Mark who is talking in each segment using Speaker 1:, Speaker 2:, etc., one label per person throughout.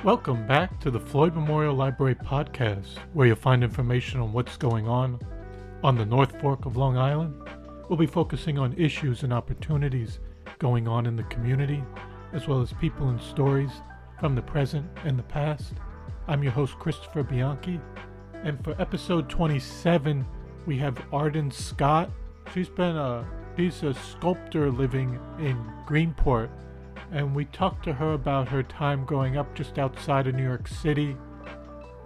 Speaker 1: Welcome back to the Floyd Memorial Library podcast, where you'll find information on what's going on the North Fork of Long Island. We'll be focusing on issues and opportunities going on in the community, as well as people and stories from the present and the past. I'm your host, Christopher Bianchi, and for episode 27, we have Arden Scott. She's a sculptor living in Greenport, and we talked to her about her time growing up just outside of New York City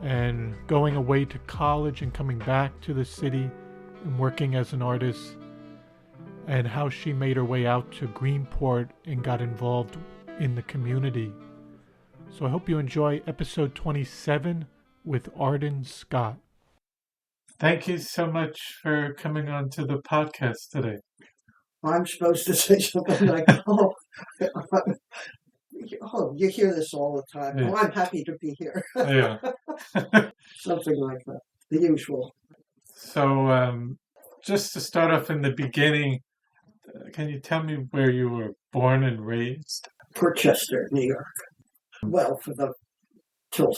Speaker 1: and going away to college and coming back to the city and working as an artist, and how she made her way out to Greenport and got involved in the community. So I hope you enjoy episode 27 with Arden Scott. Thank you so much for coming on to the podcast today.
Speaker 2: I'm supposed to say something like, you hear this all the time. Yeah. Oh, I'm happy to be here.
Speaker 1: Yeah.
Speaker 2: Something like that, the usual.
Speaker 1: So just to start off in the beginning, can you tell me where you were born and raised?
Speaker 2: Portchester, New York. Well, till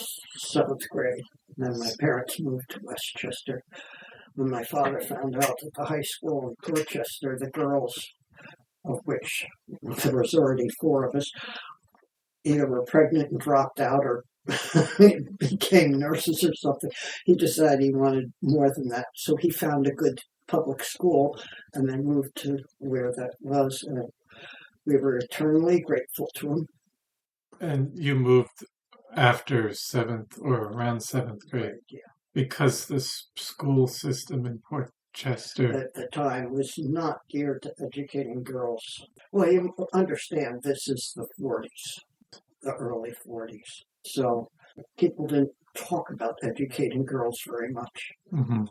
Speaker 2: 7th grade. Then my parents moved to Westchester. When my father found out that the high school in Portchester, the girls, of which there was already 4 of us, either were pregnant and dropped out or became nurses or something, he decided he wanted more than that. So he found a good public school and then moved to where that was. And we were eternally grateful to him.
Speaker 1: And you moved after 7th or around 7th grade?
Speaker 2: Yeah.
Speaker 1: Because the school system in Portchester
Speaker 2: at the time was not geared to educating girls. Well, you understand, this is the 40s, the early 40s. So people didn't talk about educating girls very much.
Speaker 1: Mm-hmm.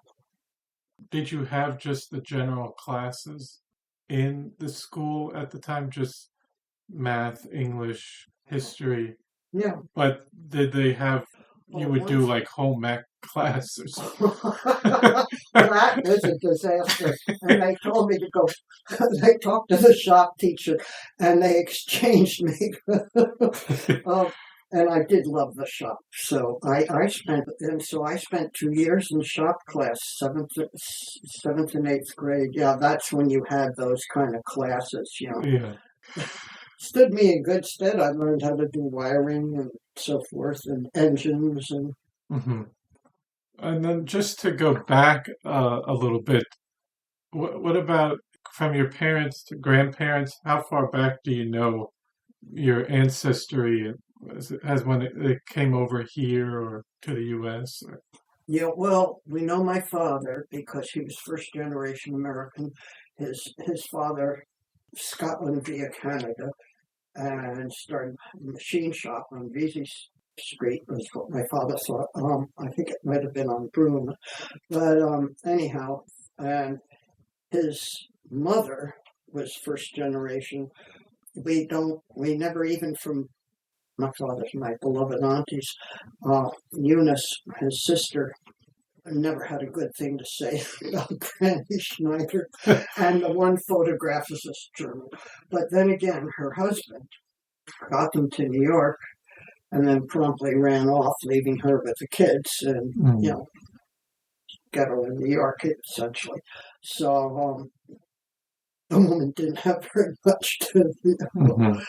Speaker 1: Did you have just the general classes in the school at the time? Just math, English, history?
Speaker 2: Yeah.
Speaker 1: But did they have, you would do like home ec class or something?
Speaker 2: That was a disaster. And they told me to go, they talked to the shop teacher and they exchanged me. And I did love the shop. So I spent 2 years in shop class, 7th and 8th grade. Yeah, that's when you had those kind of classes,
Speaker 1: Yeah.
Speaker 2: Stood me in good stead. I learned how to do wiring and so forth, and engines. And
Speaker 1: mm-hmm. And then just to go back a little bit, what about from your parents to grandparents? How far back do you know your ancestry as when it came over here or to the U.S.?
Speaker 2: Yeah, well, we know my father because he was first generation American. His father, Scotland via Canada, and started a machine shop on Vesey Street was what my father thought. I think it might have been on Broome. But anyhow, and his mother was first generation. We never even from my father's, my beloved aunties, Eunice, his sister, never had a good thing to say about Granny Schneider, and the one photograph is this German. But then again, her husband got them to New York and then promptly ran off, leaving her with the kids, and, ghetto in New York, essentially. So the woman didn't have very much to
Speaker 1: Mm-hmm.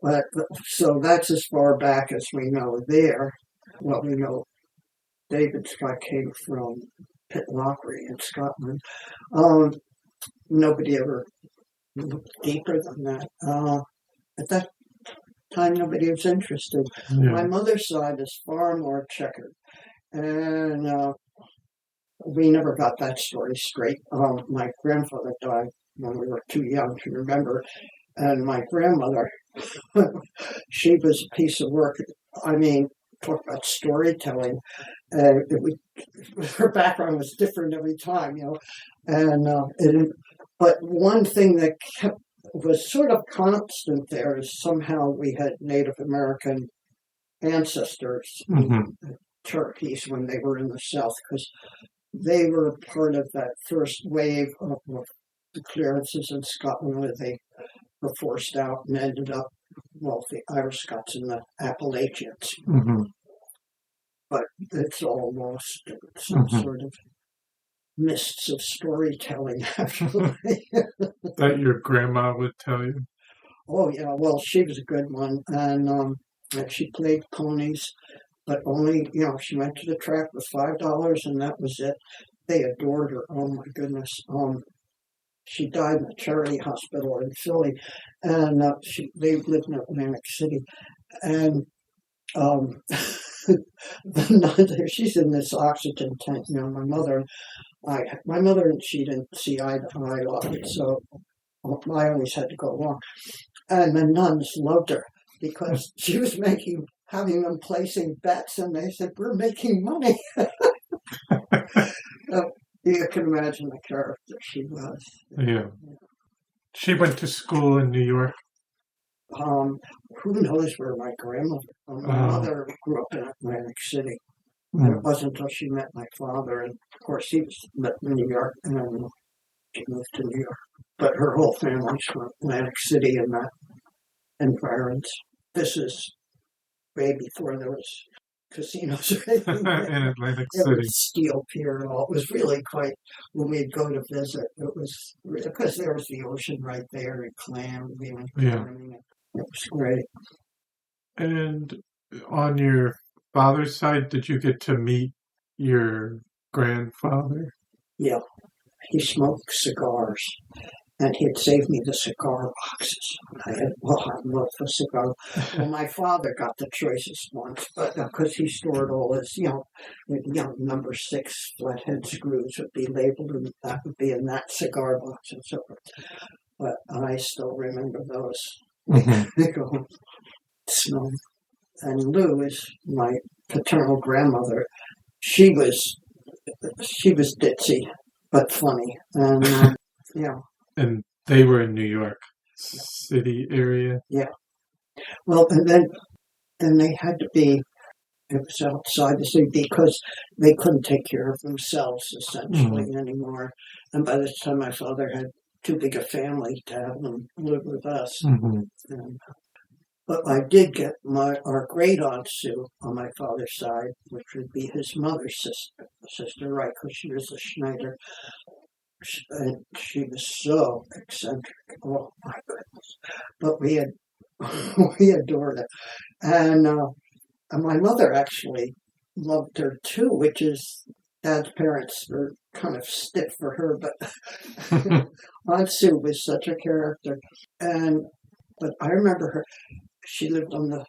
Speaker 2: But so that's as far back as we know there. Well, we know David Scott came from Pitlochry in Scotland. Nobody ever looked deeper than that. At that time, nobody was interested. Yeah. My mother's side is far more checkered. And we never got that story straight. My grandfather died when we were too young to remember. And my grandmother, she was a piece of work. I mean, talk about storytelling. Her background was different every time, but one thing that was sort of constant there is somehow we had Native American ancestors.
Speaker 1: Mm-hmm.
Speaker 2: Cherokees when they were in the South, because they were part of that first wave of the clearances in Scotland where they were forced out and ended up, well, the Irish Scots in the Appalachians.
Speaker 1: Mm-hmm.
Speaker 2: But it's all lost in some sort of mists of storytelling, actually.
Speaker 1: That your grandma would tell you?
Speaker 2: Oh, yeah, well, she was a good one, and she played ponies, but only, she went to the track with $5, and that was it. They adored her. Oh, my goodness. She died in a charity hospital in Philly, and they lived in Atlantic City, and she's in this oxygen tent. My mother and she didn't see eye to eye often, so I always had to go along. And the nuns loved her because she was having them placing bets, and they said, "We're making money." You can imagine the character she was.
Speaker 1: Yeah. She went to school in New York.
Speaker 2: Who knows where my grandmother? My mother grew up in Atlantic City. And it wasn't until she met my father, and of course he was in New York, and then she moved to New York. But her whole family's from Atlantic City and that environs. This is way before there was casinos or anything.
Speaker 1: In Atlantic
Speaker 2: It
Speaker 1: City.
Speaker 2: was Steel Pier and all. It was really quite, when we'd go to visit, it was, because there was the ocean right there, and clam, farming. It was great.
Speaker 1: And on your father's side, did you get to meet your grandfather?
Speaker 2: Yeah. He smoked cigars, and he'd save me the cigar boxes. I love the cigar. Well, my father got the choicest ones, but because he stored all his, number 6 flathead screws would be labeled, and that would be in that cigar box and so forth. But I still remember those. They go smell. And Lou is my paternal grandmother. She was ditzy, but funny. And
Speaker 1: And they were in New York City area?
Speaker 2: Yeah. Well, and they had to be, it was outside the city because they couldn't take care of themselves, essentially, anymore. And by the time my father had too big a family to have them live with us. But I did get our great aunt Sue on my father's side, which would be his mother's sister, right? Because she was a Schneider. And she was so eccentric. Oh my goodness! But we adored her, and my mother actually loved her too, which is Dad's parents were kind of stiff for her, but Aunt Sue was such a character, but I remember her. She lived on the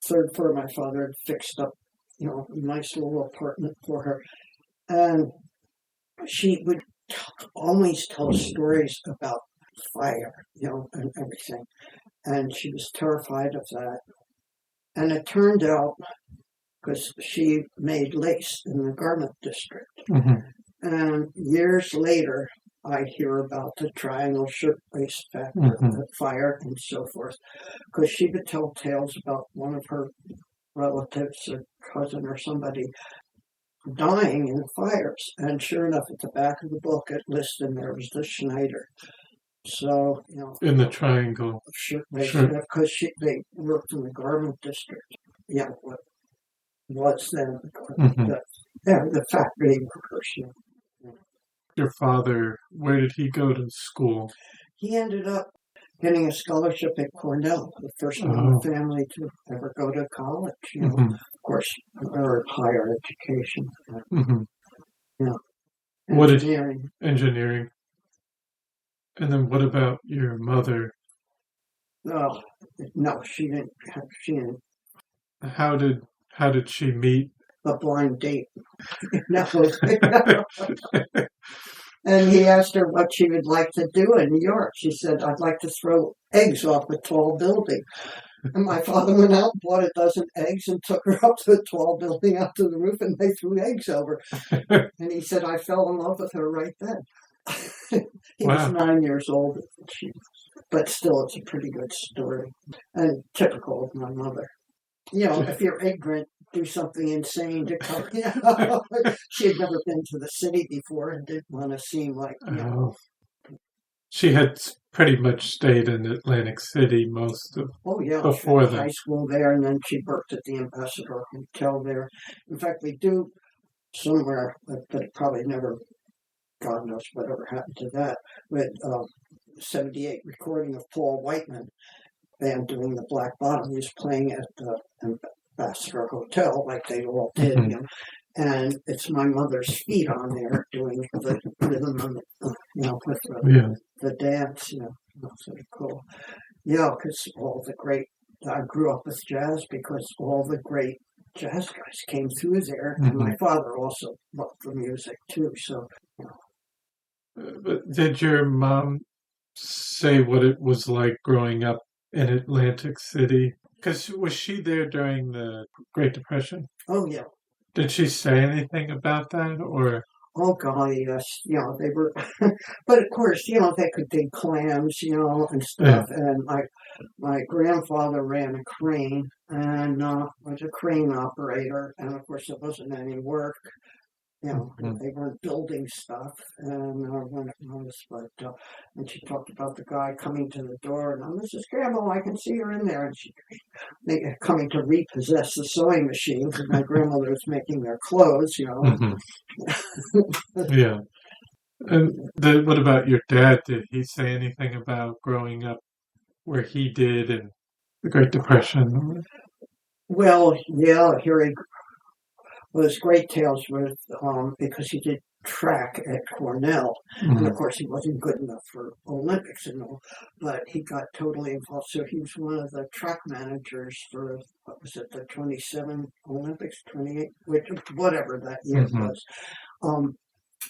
Speaker 2: 3rd floor. My father had fixed up, a nice little apartment for her, and she would always tell stories about fire, and everything. And she was terrified of that. And it turned out, because she made lace in the garment district. And years later, I hear about the triangle shirt lace factor, the fire, and so forth. Because she would tell tales about one of her relatives, a cousin or somebody, dying in fires, and sure enough, at the back of the book, it listed there was the Schneider. So,
Speaker 1: in the triangle,
Speaker 2: because they worked in the garment district. What was then the factory workers.
Speaker 1: Your father, where did he go to school?
Speaker 2: He ended up getting a scholarship at Cornell, the first in the family to ever go to college. Of course, or higher education. Engineering.
Speaker 1: Engineering. And then what about your mother?
Speaker 2: Oh, no, she didn't.
Speaker 1: How did she meet?
Speaker 2: A blind date. And he asked her what she would like to do in New York. She said, "I'd like to throw eggs off a tall building." And my father went out and bought a dozen eggs and took her up to the tall building, out to the roof, and they threw eggs over. And he said, "I fell in love with her right then." He was 9 years old, but still, it's a pretty good story. And typical of my mother. If you're ignorant, do something insane to come. She had never been to the city before and didn't want to seem like,
Speaker 1: She had pretty much stayed in Atlantic City most of before
Speaker 2: she went to high school there, and then she worked at the Ambassador Hotel there. In fact, we do somewhere, but it probably never, God knows whatever happened to that, with 78 recording of Paul Whiteman band doing the Black Bottom. He was playing at the Ambassador Hotel like they all did. And it's my mother's feet on there doing the rhythm of with the dance. That's sort of cool. Yeah, because all the great, I grew up with jazz because all the great jazz guys came through there, and my father also loved the music too. So,
Speaker 1: But did your mom say what it was like growing up in Atlantic City? Because was she there during the Great Depression?
Speaker 2: Oh yeah.
Speaker 1: Did she say anything about that, or?
Speaker 2: Oh golly, yes. They were, but of course, they could dig clams, and stuff. Yeah. And my grandfather ran a crane and was a crane operator, and of course, there wasn't any work. They weren't building stuff, and when it was, but and she talked about the guy coming to the door, and Mrs. Campbell, I can see her in there, and she coming to repossess the sewing machine because my grandmother was making their clothes,
Speaker 1: Yeah. And what about your dad? Did he say anything about growing up where he did in the Great Depression?
Speaker 2: Well, yeah, here he was great tales with because he did track at Cornell, and of course he wasn't good enough for Olympics and all, but he got totally involved. So he was one of the track managers for what was it, the 27 Olympics, 28, whatever that year was,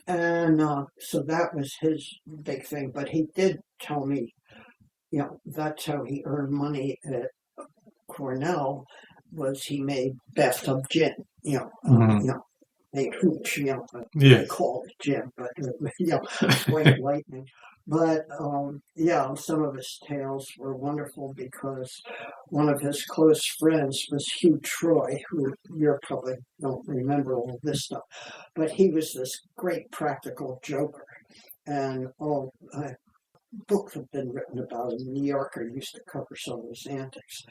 Speaker 2: and so that was his big thing. But he did tell me, that's how he earned money at Cornell. Was he made bathtub gin, made hooch, they call it gin, but, white lightning. But, some of his tales were wonderful because one of his close friends was Hugh Troy, who you probably don't remember all this stuff, but he was this great practical joker, and books have been written about him. New Yorker used to cover some of his antics,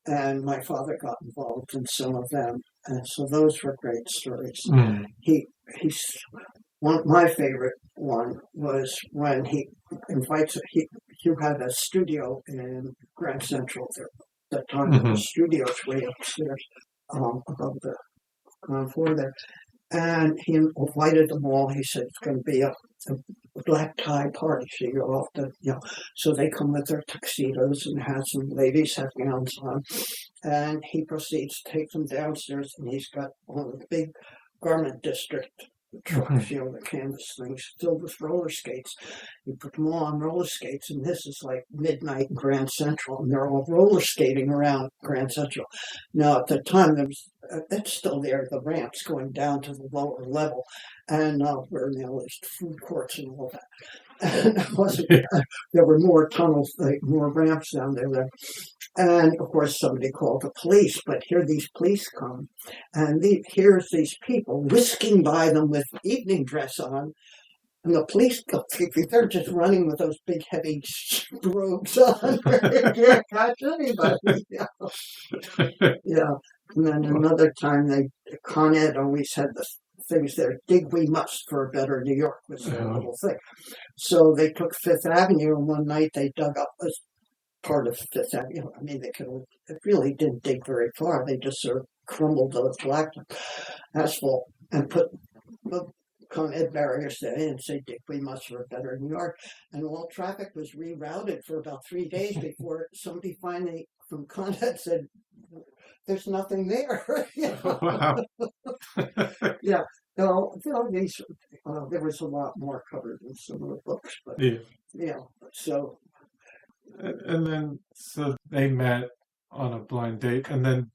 Speaker 2: and my father got involved in some of them, and so those were great stories. He's my favorite one was when he invites. He had a studio in Grand Central there. At the time, the studio's way upstairs, above the ground floor there. And he invited them all. He said it's going to be a black tie party, so you're off to, so they come with their tuxedos and have some ladies have gowns on. And he proceeds to take them downstairs, and he's got one of the big garment district trucks, the canvas things filled with roller skates. He put them all on roller skates, and this is like midnight in Grand Central, and they're all roller skating around Grand Central. Now, at the time, it's still there, the ramps going down to the lower level, and where there's food courts and all that. And there were more tunnels, more ramps down there. And of course, somebody called the police, but here these police come, and here's these people whisking by them with evening dress on, and the police go, they're just running with those big heavy robes on. They can't catch anybody. And then another time, Con Ed always had the things there. Dig we must for a better New York was their little thing. So they took Fifth Avenue, and one night they dug up a part of Fifth Avenue. I mean, it really didn't dig very far. They just sort of crumbled the black asphalt and put the Con Ed barriers there and say, dig we must for a better New York. And all traffic was rerouted for about 3 days before somebody finally from Con Ed said, there's nothing there.
Speaker 1: Wow.
Speaker 2: There was a lot more covered in some of the books, but so.
Speaker 1: And then, so they met on a blind date, and then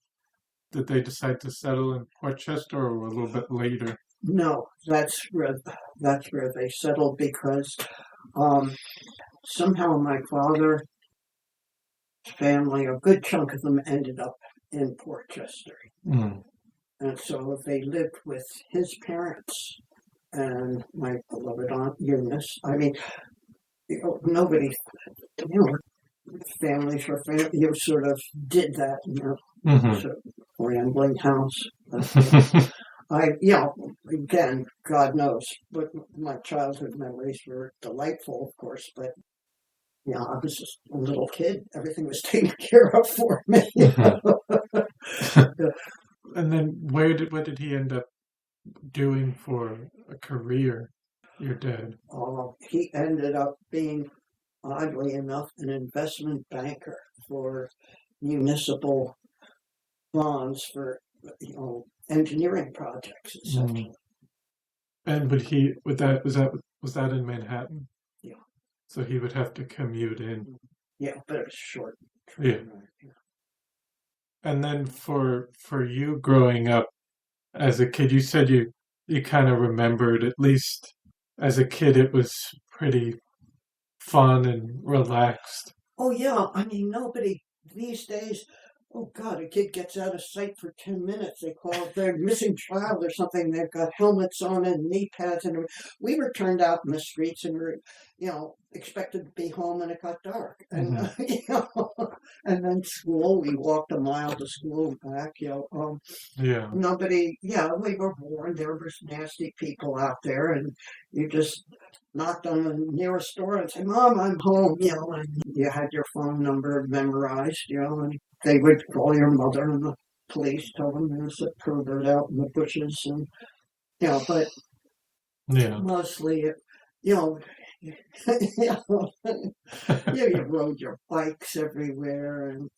Speaker 1: did they decide to settle in Portchester or a little bit later?
Speaker 2: No, that's where they settled because somehow my father's family, a good chunk of them ended up in Portchester. And so they lived with his parents and my beloved Aunt Eunice. I mean, nobody, families or family, you sort of did that in your sort of rambling house. Again, God knows, but my childhood memories were delightful, of course, but I was just a little kid. Everything was taken care of for me.
Speaker 1: And then what did he end up doing for a career, your dad?
Speaker 2: He ended up being, oddly enough, an investment banker for municipal bonds for engineering projects, essentially.
Speaker 1: And was that in Manhattan?
Speaker 2: Yeah.
Speaker 1: So he would have to commute in.
Speaker 2: Yeah, but it was short.
Speaker 1: Yeah. And then for you growing up as a kid, you said you kind of remembered, at least as a kid, it was pretty fun and relaxed.
Speaker 2: Oh yeah, I mean nobody these days. Oh God, a kid gets out of sight for 10 minutes. They call it their missing child or something. They've got helmets on and knee pads, and we were turned out in the streets and were, expected to be home when it got dark. And and then school, we walked a mile to school and back. Nobody. We were born. There was nasty people out there, and you just knocked on the nearest door and said, "Mom, I'm home." And you had your phone number memorized. And they would call your mother, and the police told them there was a pervert out in the bushes, and but mostly, you rode your bikes everywhere, and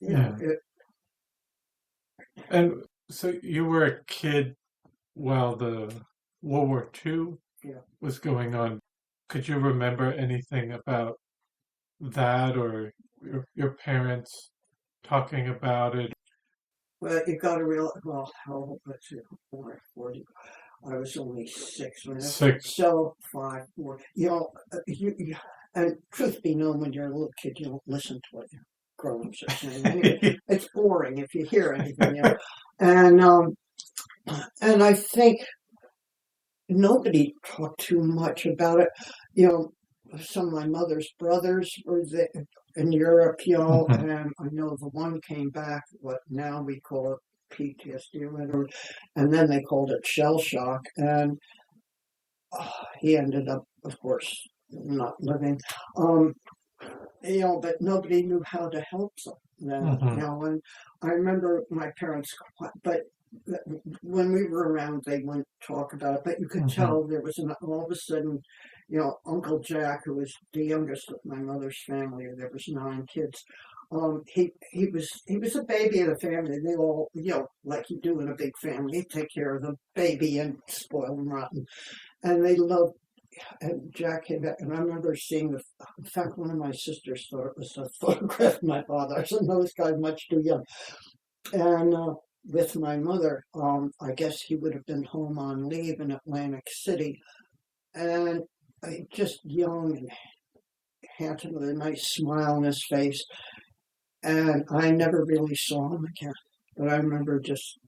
Speaker 1: And so you were a kid while the World War II was going on. Could you remember anything about that, or your parents talking about it?
Speaker 2: Well, you got to realize, how old was it? 40. I was only 6 when
Speaker 1: 6.
Speaker 2: So 5, 4. And truth be known, when you're a little kid, you don't listen to what your grown-ups are saying. Anyway, it's boring if you hear anything. And I think nobody talked too much about it. Some of my mother's brothers were in Europe, and I know the one came back, what now we call it PTSD or whatever, and then they called it shell shock, and he ended up, of course, not living. But nobody knew how to help them. And I remember my parents, but when we were around, they wouldn't talk about it, but you could tell there was all of a sudden, Uncle Jack, who was the youngest of my mother's family, there was 9 kids. He was a baby of the family. They all, like you do in a big family, take care of the baby and spoil them rotten. And they loved, and Jack came back, and I remember seeing in fact, one of my sisters thought it was a photograph of my father. I said, no, this guy's much too young. And with my mother, I guess he would have been home on leave in Atlantic City, and just young and handsome with a nice smile on his face. And I never really saw him again, but I remember just,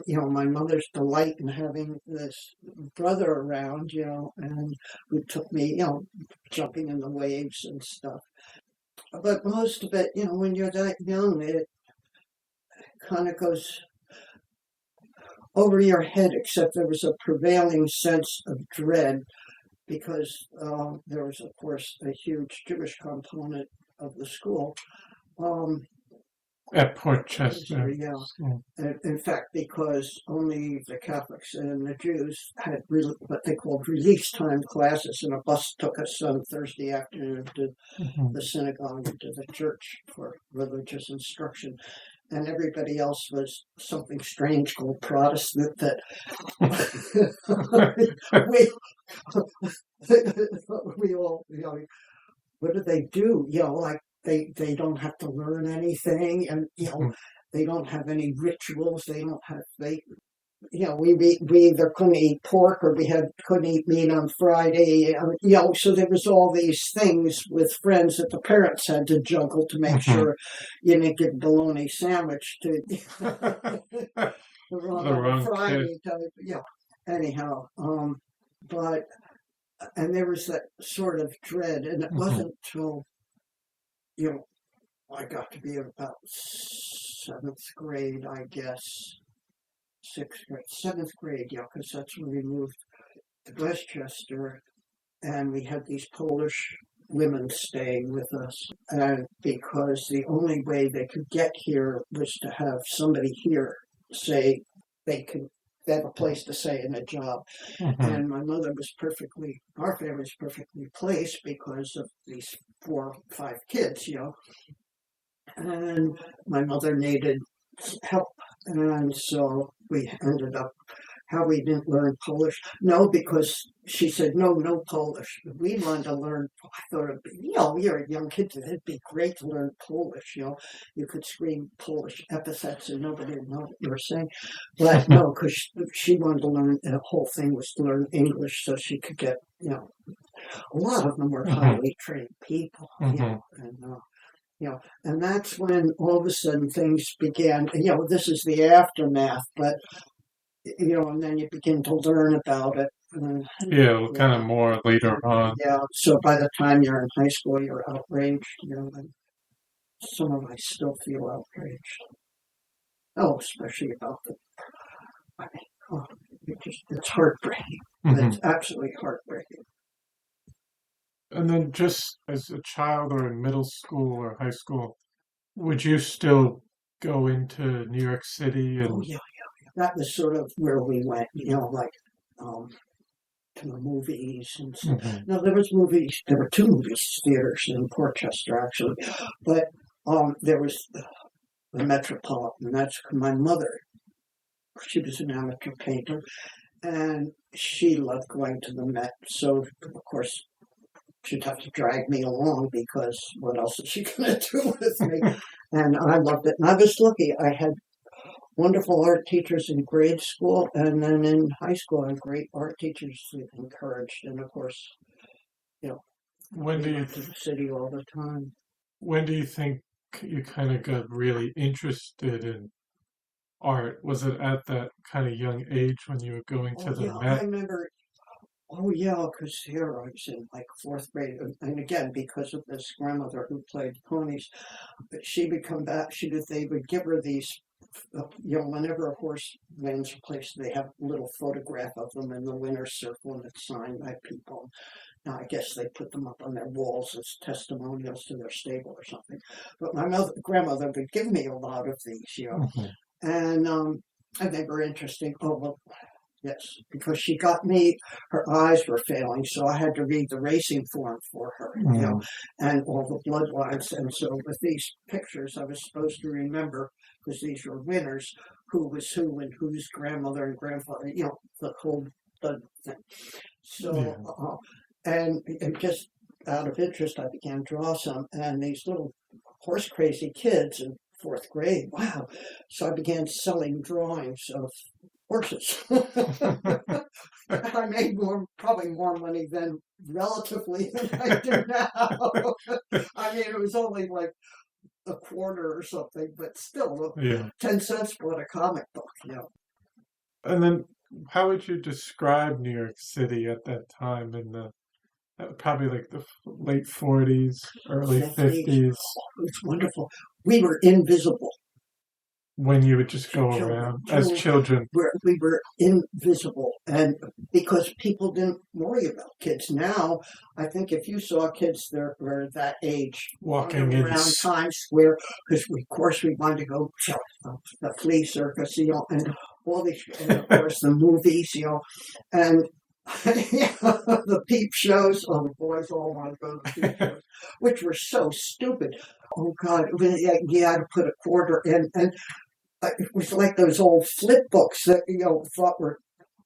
Speaker 2: my mother's delight in having this brother around, and who took me, jumping in the waves and stuff. But most of it, when you're that young, it kind of goes over your head, except there was a prevailing sense of dread because there was, of course, a huge Jewish component of the school.
Speaker 1: At Port Chester.
Speaker 2: In fact, because only the Catholics and the Jews had what they called release time classes, and a bus took us on Thursday afternoon to the synagogue and to the church for religious instruction. And everybody else was something strange called Protestant that we all, what do they do? Like they don't have to learn anything, and they don't have any rituals. We either couldn't eat pork or couldn't eat meat on Friday. So there was all these things with friends that the parents had to juggle to make sure you didn't get bologna sandwich to. the wrong
Speaker 1: The
Speaker 2: on a
Speaker 1: wrong kid.
Speaker 2: Friday type. Yeah. Anyhow, but and there was that sort of dread, and it wasn't till you know I got to be about seventh grade, I guess, sixth grade, seventh grade, yeah, because that's when we moved to Westchester, and we had these Polish women staying with us, and because the only way they could get here was to have somebody here say they could have a place to stay in a job. And my mother was our family was perfectly placed because of these 4 or 5 kids, and my mother needed help. And so we ended up, how we didn't learn Polish. No, because she said, no Polish. We wanted to learn, I thought, you're a young kid, it'd be great to learn Polish, You could scream Polish epithets and nobody would know what you were saying. But no, because she wanted to learn, the whole thing was to learn English so she could get, a lot of them were highly trained people, and that's when all of a sudden things began, this is the aftermath, but and then you begin to learn about it.
Speaker 1: Kind of more later on.
Speaker 2: Yeah, so by the time you're in high school, you're outraged, and some of I still feel outraged. Oh, especially about it's heartbreaking. It's absolutely heartbreaking.
Speaker 1: And then just as a child or in middle school or high school, would you still go into New York City? And...
Speaker 2: Oh, yeah. That was sort of where we went, to the movies and stuff. No, there were 2 movie theaters in Portchester, actually. But there was the Metropolitan. That's my mother. She was an amateur painter, and she loved going to the Met. So, of course, she'd have to drag me along because what else is she going to do with me? And I loved it. And I was lucky. I had wonderful art teachers in grade school, and then in high school I had great art teachers who encouraged. And of course,
Speaker 1: when do you
Speaker 2: to the city all the time.
Speaker 1: When do you think you kind of got really interested in art? Was it at that kind of young age when you were going to the Met?
Speaker 2: I remember. Oh yeah, because here I was in like 4th grade, and again because of this grandmother who played ponies, but she would come back. They would give her these. Whenever a horse wins a place, they have a little photograph of them in the winner's circle, and it's signed by people. Now, I guess they put them up on their walls as testimonials to their stable or something. But my grandmother would give me a lot of these, and they were interesting. Oh, well, yes, because she got me, her eyes were failing, so I had to read the racing form for her, and all the bloodlines. And so with these pictures, I was supposed to remember, because these were winners, who was who and whose grandmother and grandfather, the whole thing. So, and just out of interest, I began to draw some, and these little horse crazy kids in 4th grade, wow. So I began selling drawings of horses. I made probably more money then relatively than I do now. I mean, it was only like a quarter or something, but still, 10 cents bought a comic book,
Speaker 1: And then, how would you describe New York City at that time in probably like the late 40s, early 50s?
Speaker 2: Oh, it's wonderful. We were invisible.
Speaker 1: When you would just go around as children.
Speaker 2: We were invisible, and because people didn't worry about kids. Now, I think if you saw kids that were that age
Speaker 1: walking
Speaker 2: around Times Square, because of course we wanted to go to the flea circus, and all these, and of course the movies, and the peep shows. Oh, the boys all wanted to go to the peep shows, which were so stupid. Oh God, you had to put a quarter in, and it was like those old flip books that thought were,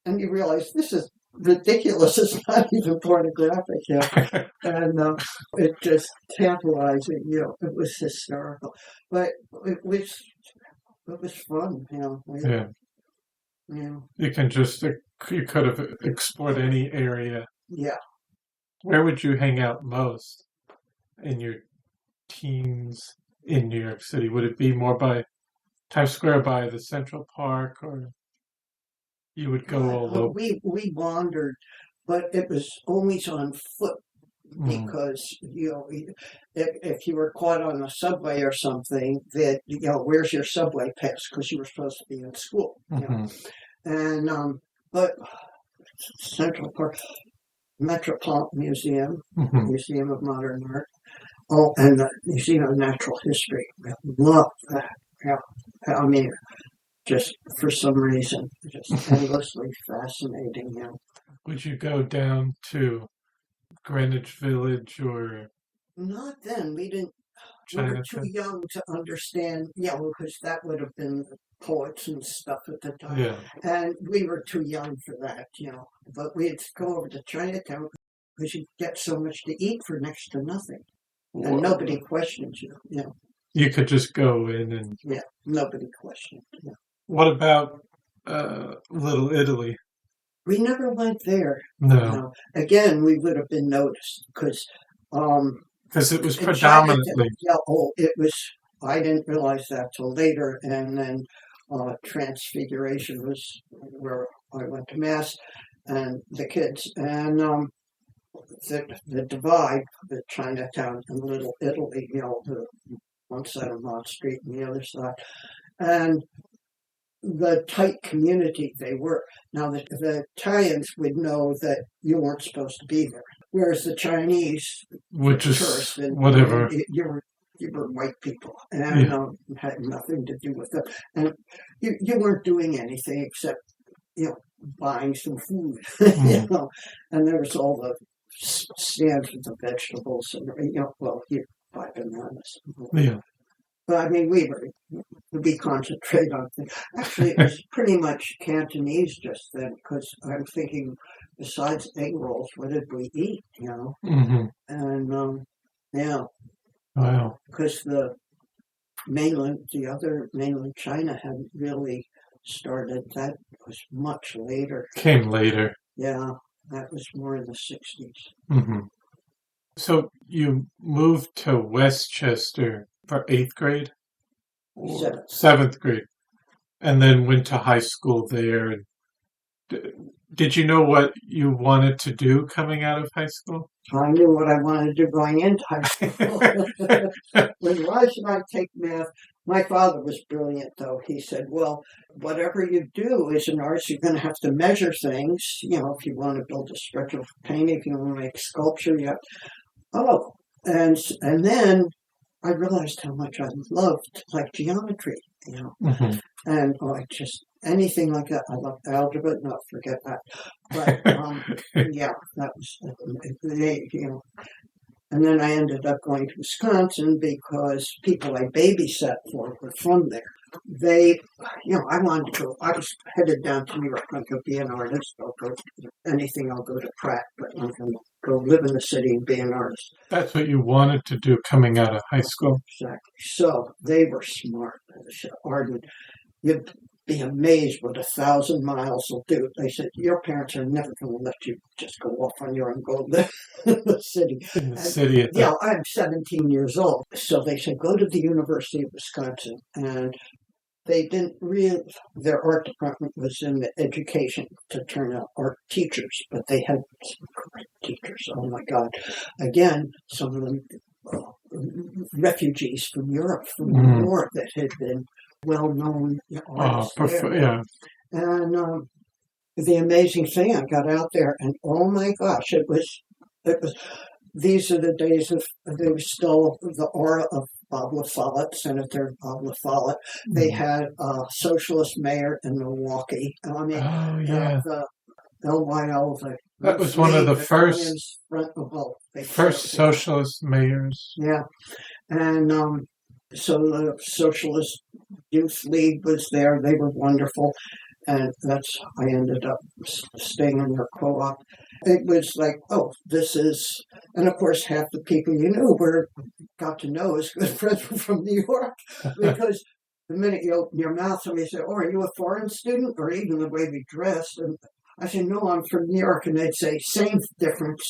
Speaker 2: and you realize this is ridiculous. It's not even pornographic, and it just tantalizing. It was hysterical, but it was fun.
Speaker 1: You could have explored any area.
Speaker 2: Yeah.
Speaker 1: Where would you hang out most in your teens in New York City? Would it be more by Times Square by the Central Park, or you would go all over?
Speaker 2: We wandered, but it was always on foot
Speaker 1: Mm.
Speaker 2: because if you were caught on the subway or something, that where's your subway pass? Because you were supposed to be in school. And but Central Park, Metropolitan Museum, Museum of Modern Art, and the Museum of Natural History. I love that. Yeah, I mean, just for some reason, just endlessly fascinating.
Speaker 1: Would you go down to Greenwich Village or
Speaker 2: Not then. We didn't. We were too
Speaker 1: Chinatown?
Speaker 2: young to understand. Because that would have been poets and stuff at the time.
Speaker 1: Yeah.
Speaker 2: And we were too young for that, But we'd go over to Chinatown because you get so much to eat for next to nothing. And nobody questions you,
Speaker 1: You could just go in and...
Speaker 2: Yeah, nobody questioned. Yeah.
Speaker 1: What about Little Italy?
Speaker 2: We never went there.
Speaker 1: No.
Speaker 2: Again, we would have been noticed because
Speaker 1: it was predominantly...
Speaker 2: it was... I didn't realize that till later, and then Transfiguration was where I went to Mass, and the kids, and the divide, the Chinatown and Little Italy, the one side of Mott Street and the other side, and the tight community they were. Now, the Italians would know that you weren't supposed to be there, whereas the Chinese,
Speaker 1: which is whatever.
Speaker 2: You were white people, and had nothing to do with them. And you weren't doing anything except, buying some food, And there was all the stands with the vegetables, and you buy bananas.
Speaker 1: Yeah.
Speaker 2: But I mean, we concentrate on things. Actually, it was pretty much Cantonese just then, because I'm thinking, besides egg rolls, what did we eat? And
Speaker 1: Wow.
Speaker 2: Because the other mainland China hadn't really started. That was much later.
Speaker 1: Came later.
Speaker 2: Yeah, that was more in the 60s.
Speaker 1: So you moved to Westchester for 8th grade? Seventh grade. And then went to high school there. And did you know what you wanted to do coming out of high school?
Speaker 2: I knew what I wanted to do going into high school. Why should I take math? My father was brilliant, though. He said, well, whatever you do as an artist, you're going to have to measure things. If you want to build a structural painting, if you want to make sculpture, you have... And then I realized how much I loved, geometry, And anything like that. I love algebra. No, forget that. But, that was, And then I ended up going to Wisconsin because people I babysat for were from there. I wanted to go. I was headed down to New York. I could be an artist. I'll go anything. I'll go to Pratt, but I'm going to go live in the city and be an artist.
Speaker 1: That's what you wanted to do coming out of high school.
Speaker 2: Exactly. So they were smart. Arden, you'd be amazed what 1,000 miles will do. They said, your parents are never going to let you just go off on your own and go live in the city. I'm 17 years old. So they said, go to the University of Wisconsin. And they didn't really, their art department was in the education to turn out art teachers, but they had some great teachers. Oh my God. Again, some of them refugees from Europe, from the war that had been well-known artists there. And the amazing thing, I got out there and oh my gosh, it was, these are the days of, there was still the aura of Bob La Follette, Senator Bob La Follette. They had a socialist mayor in Milwaukee. I mean, the LYL,
Speaker 1: that was one of the first socialist mayors.
Speaker 2: Yeah. And so the Socialist Youth League was there. They were wonderful. And I ended up staying in their co-op. It was like, and of course half the people got to know as good friends from New York, because the minute you open your mouth, somebody said, oh, are you a foreign student? Or even the way we dressed. And I said, no, I'm from New York. And they'd say, same difference.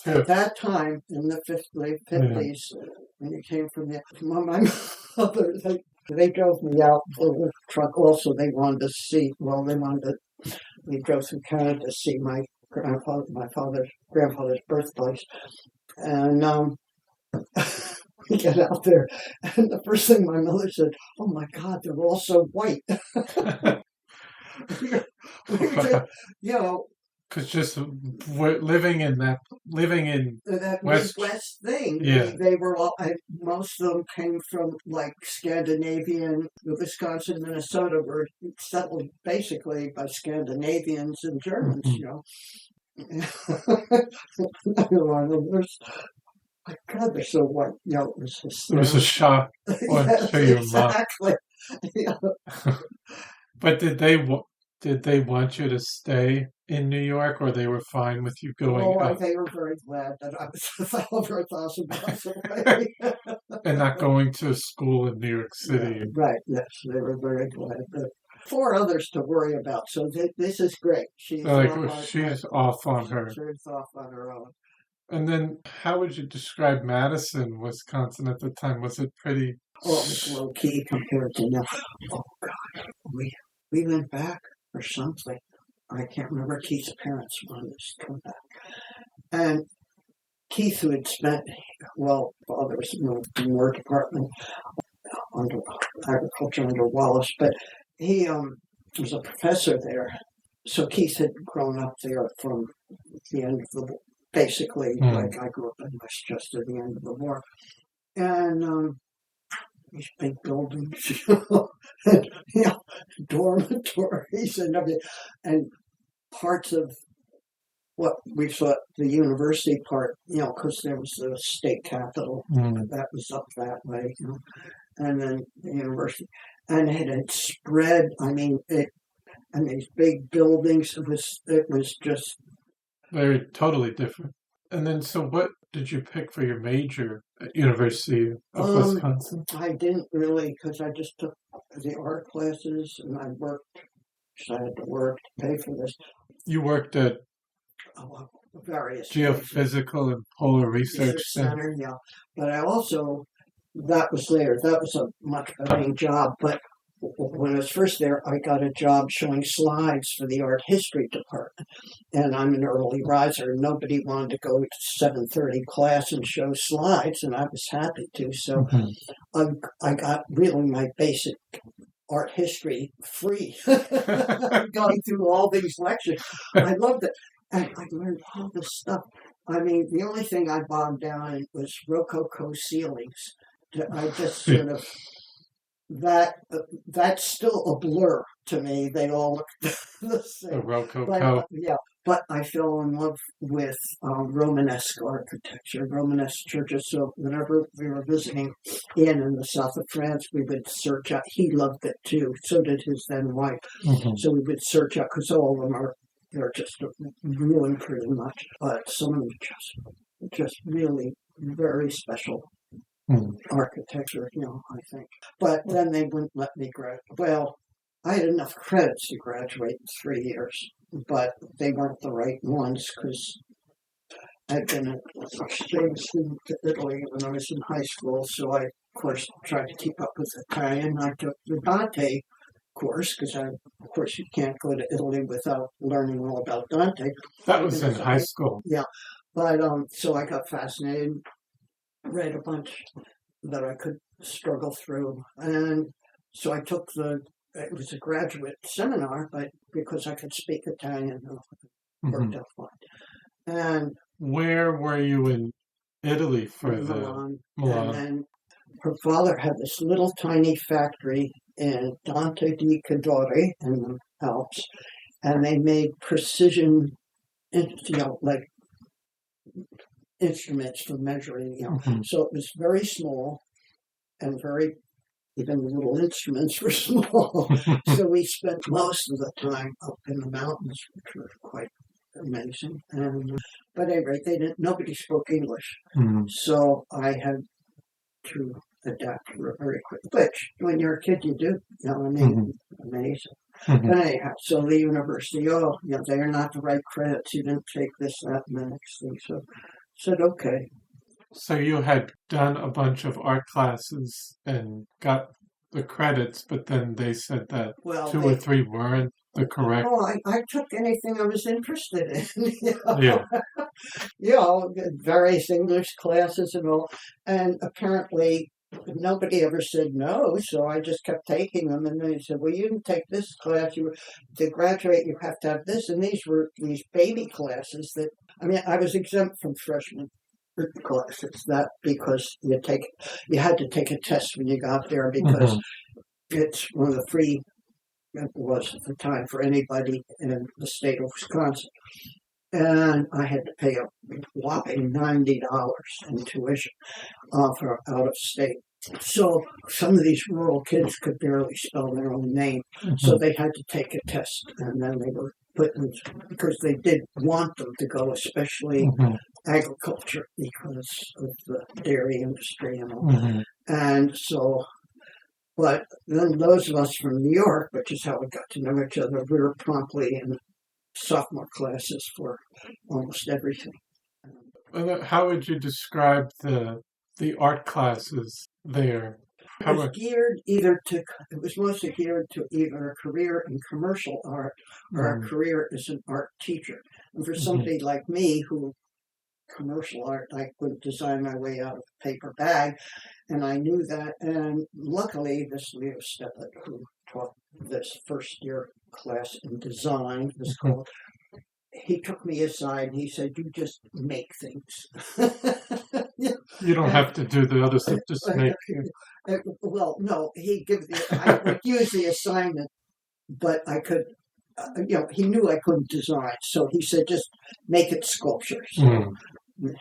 Speaker 2: At that time, in the late 50s, when you came from there, my mother, They drove me out in the truck. Also, they wanted to see, we drove through Canada to see my grandfather's birthplace. And we get out there, and the first thing my mother said, "Oh my God, they're all so white."
Speaker 1: Because just living in
Speaker 2: that Midwest thing.
Speaker 1: Yeah.
Speaker 2: They were all. Most of them came from like Scandinavian, Wisconsin, Minnesota, were settled basically by Scandinavians and Germans. My God, they're so white.
Speaker 1: It was a shock.
Speaker 2: Yes, exactly.
Speaker 1: But did they want you to stay in New York, or they were fine with you going up?
Speaker 2: They were very glad that I was over 1,000 miles away.
Speaker 1: And not going to school in New York City.
Speaker 2: Yeah, right, yes, they were very glad. But 4 others to worry about, so this is great. She's
Speaker 1: off on her.
Speaker 2: She's off on her own.
Speaker 1: And then, how would you describe Madison, Wisconsin at the time? Was it pretty...
Speaker 2: Oh, it was low-key compared to now. Oh, God. We went back or something. I can't remember. Keith's parents wanted us to come back. And Keith, who had spent, father was in the War Department under agriculture under Wallace, but he was a professor there. So Keith had grown up there from the end of the war. Basically, like I grew up in Westchester at the end of the war. And these big buildings, and, dormitories and parts of what we thought the university part, because there was the state capitol that was up that way, and then the university. And it had spread, and these big buildings, it was just...
Speaker 1: Very totally different. And then, so what did you pick for your major at University of Wisconsin?
Speaker 2: I didn't really, because I just took the art classes, and I worked, because I had to work to pay for this.
Speaker 1: You worked at
Speaker 2: various
Speaker 1: Geophysical and Polar Research Center.
Speaker 2: Yeah. But I also, that was a much better job, but when I was first there, I got a job showing slides for the art history department. And I'm an early riser. Nobody wanted to go to 7:30 class and show slides, and I was happy to. So I got really my basic art history free, going through all these lectures. I loved it. And I learned all this stuff. The only thing I bogged down in was Rococo ceilings. I just sort of... That's still a blur to me. They all look the same.
Speaker 1: The Rococo.
Speaker 2: But I fell in love with Romanesque architecture, Romanesque churches. So whenever we were visiting in the south of France, we would search out. He loved it too. So did his then wife. So we would search out, because all of them they're just really pretty much, but some of them just really very special. Architecture, I think. But then they wouldn't let me graduate. Well, I had enough credits to graduate in 3 years, but they weren't the right ones, because I'd been an exchange student to Italy when I was in high school, so I, of course, tried to keep up with Italian. I took the Dante course, because of course you can't go to Italy without learning all about Dante.
Speaker 1: That was in high school.
Speaker 2: Yeah. But so I got fascinated, read a bunch that I could struggle through. And so I took it was a graduate seminar, but because I could speak Italian, it worked out fine. And
Speaker 1: where were you in Italy for
Speaker 2: Milan?
Speaker 1: Milan.
Speaker 2: And then her father had this little tiny factory in Dante di Cadore in the Alps, and they made precision, like instruments for measuring, So it was very small, and even the little instruments were small. So we spent most of the time up in the mountains, which were quite amazing. And but at any rate, nobody spoke English, so I had to adapt very quickly. Which, when you're a kid, you do. Amazing. But anyhow, so the university, they're not the right credits. You didn't take this, that, and the next thing. So said, okay.
Speaker 1: So you had done a bunch of art classes and got the credits, but then they said that
Speaker 2: Well,
Speaker 1: two or three weren't the correct.
Speaker 2: Oh, I took anything I was interested in.
Speaker 1: Yeah.
Speaker 2: Various English classes and all. And apparently nobody ever said no, so I just kept taking them. And they said, well, you didn't take this class. To graduate, you have to have this. And these were these baby classes I was exempt from freshman classes because you had to take a test when you got there because it's one of the free. It was at the time for anybody in the state of Wisconsin. And I had to pay a whopping $90 in tuition for out of state. So some of these rural kids could barely spell their own name. So they had to take a test. And then they were put in, because they did want them to go, especially agriculture, because of the dairy industry and all. And so... But then those of us from New York, which is how we got to know each other, we were promptly in sophomore classes for almost everything.
Speaker 1: How would you describe the art classes there?
Speaker 2: It was mostly geared to either a career in commercial art or a career as an art teacher. And for somebody like me who commercial art, I could design my way out of a paper bag, and I knew that. And luckily, this Leo Steppett, who taught this first year class in design, was called. He took me aside and he said, "You just make things.
Speaker 1: You don't have to do the other stuff. Just make."
Speaker 2: Well, no, I would use the assignment, but I could. He knew I couldn't design, so he said, "Just make it sculpture." So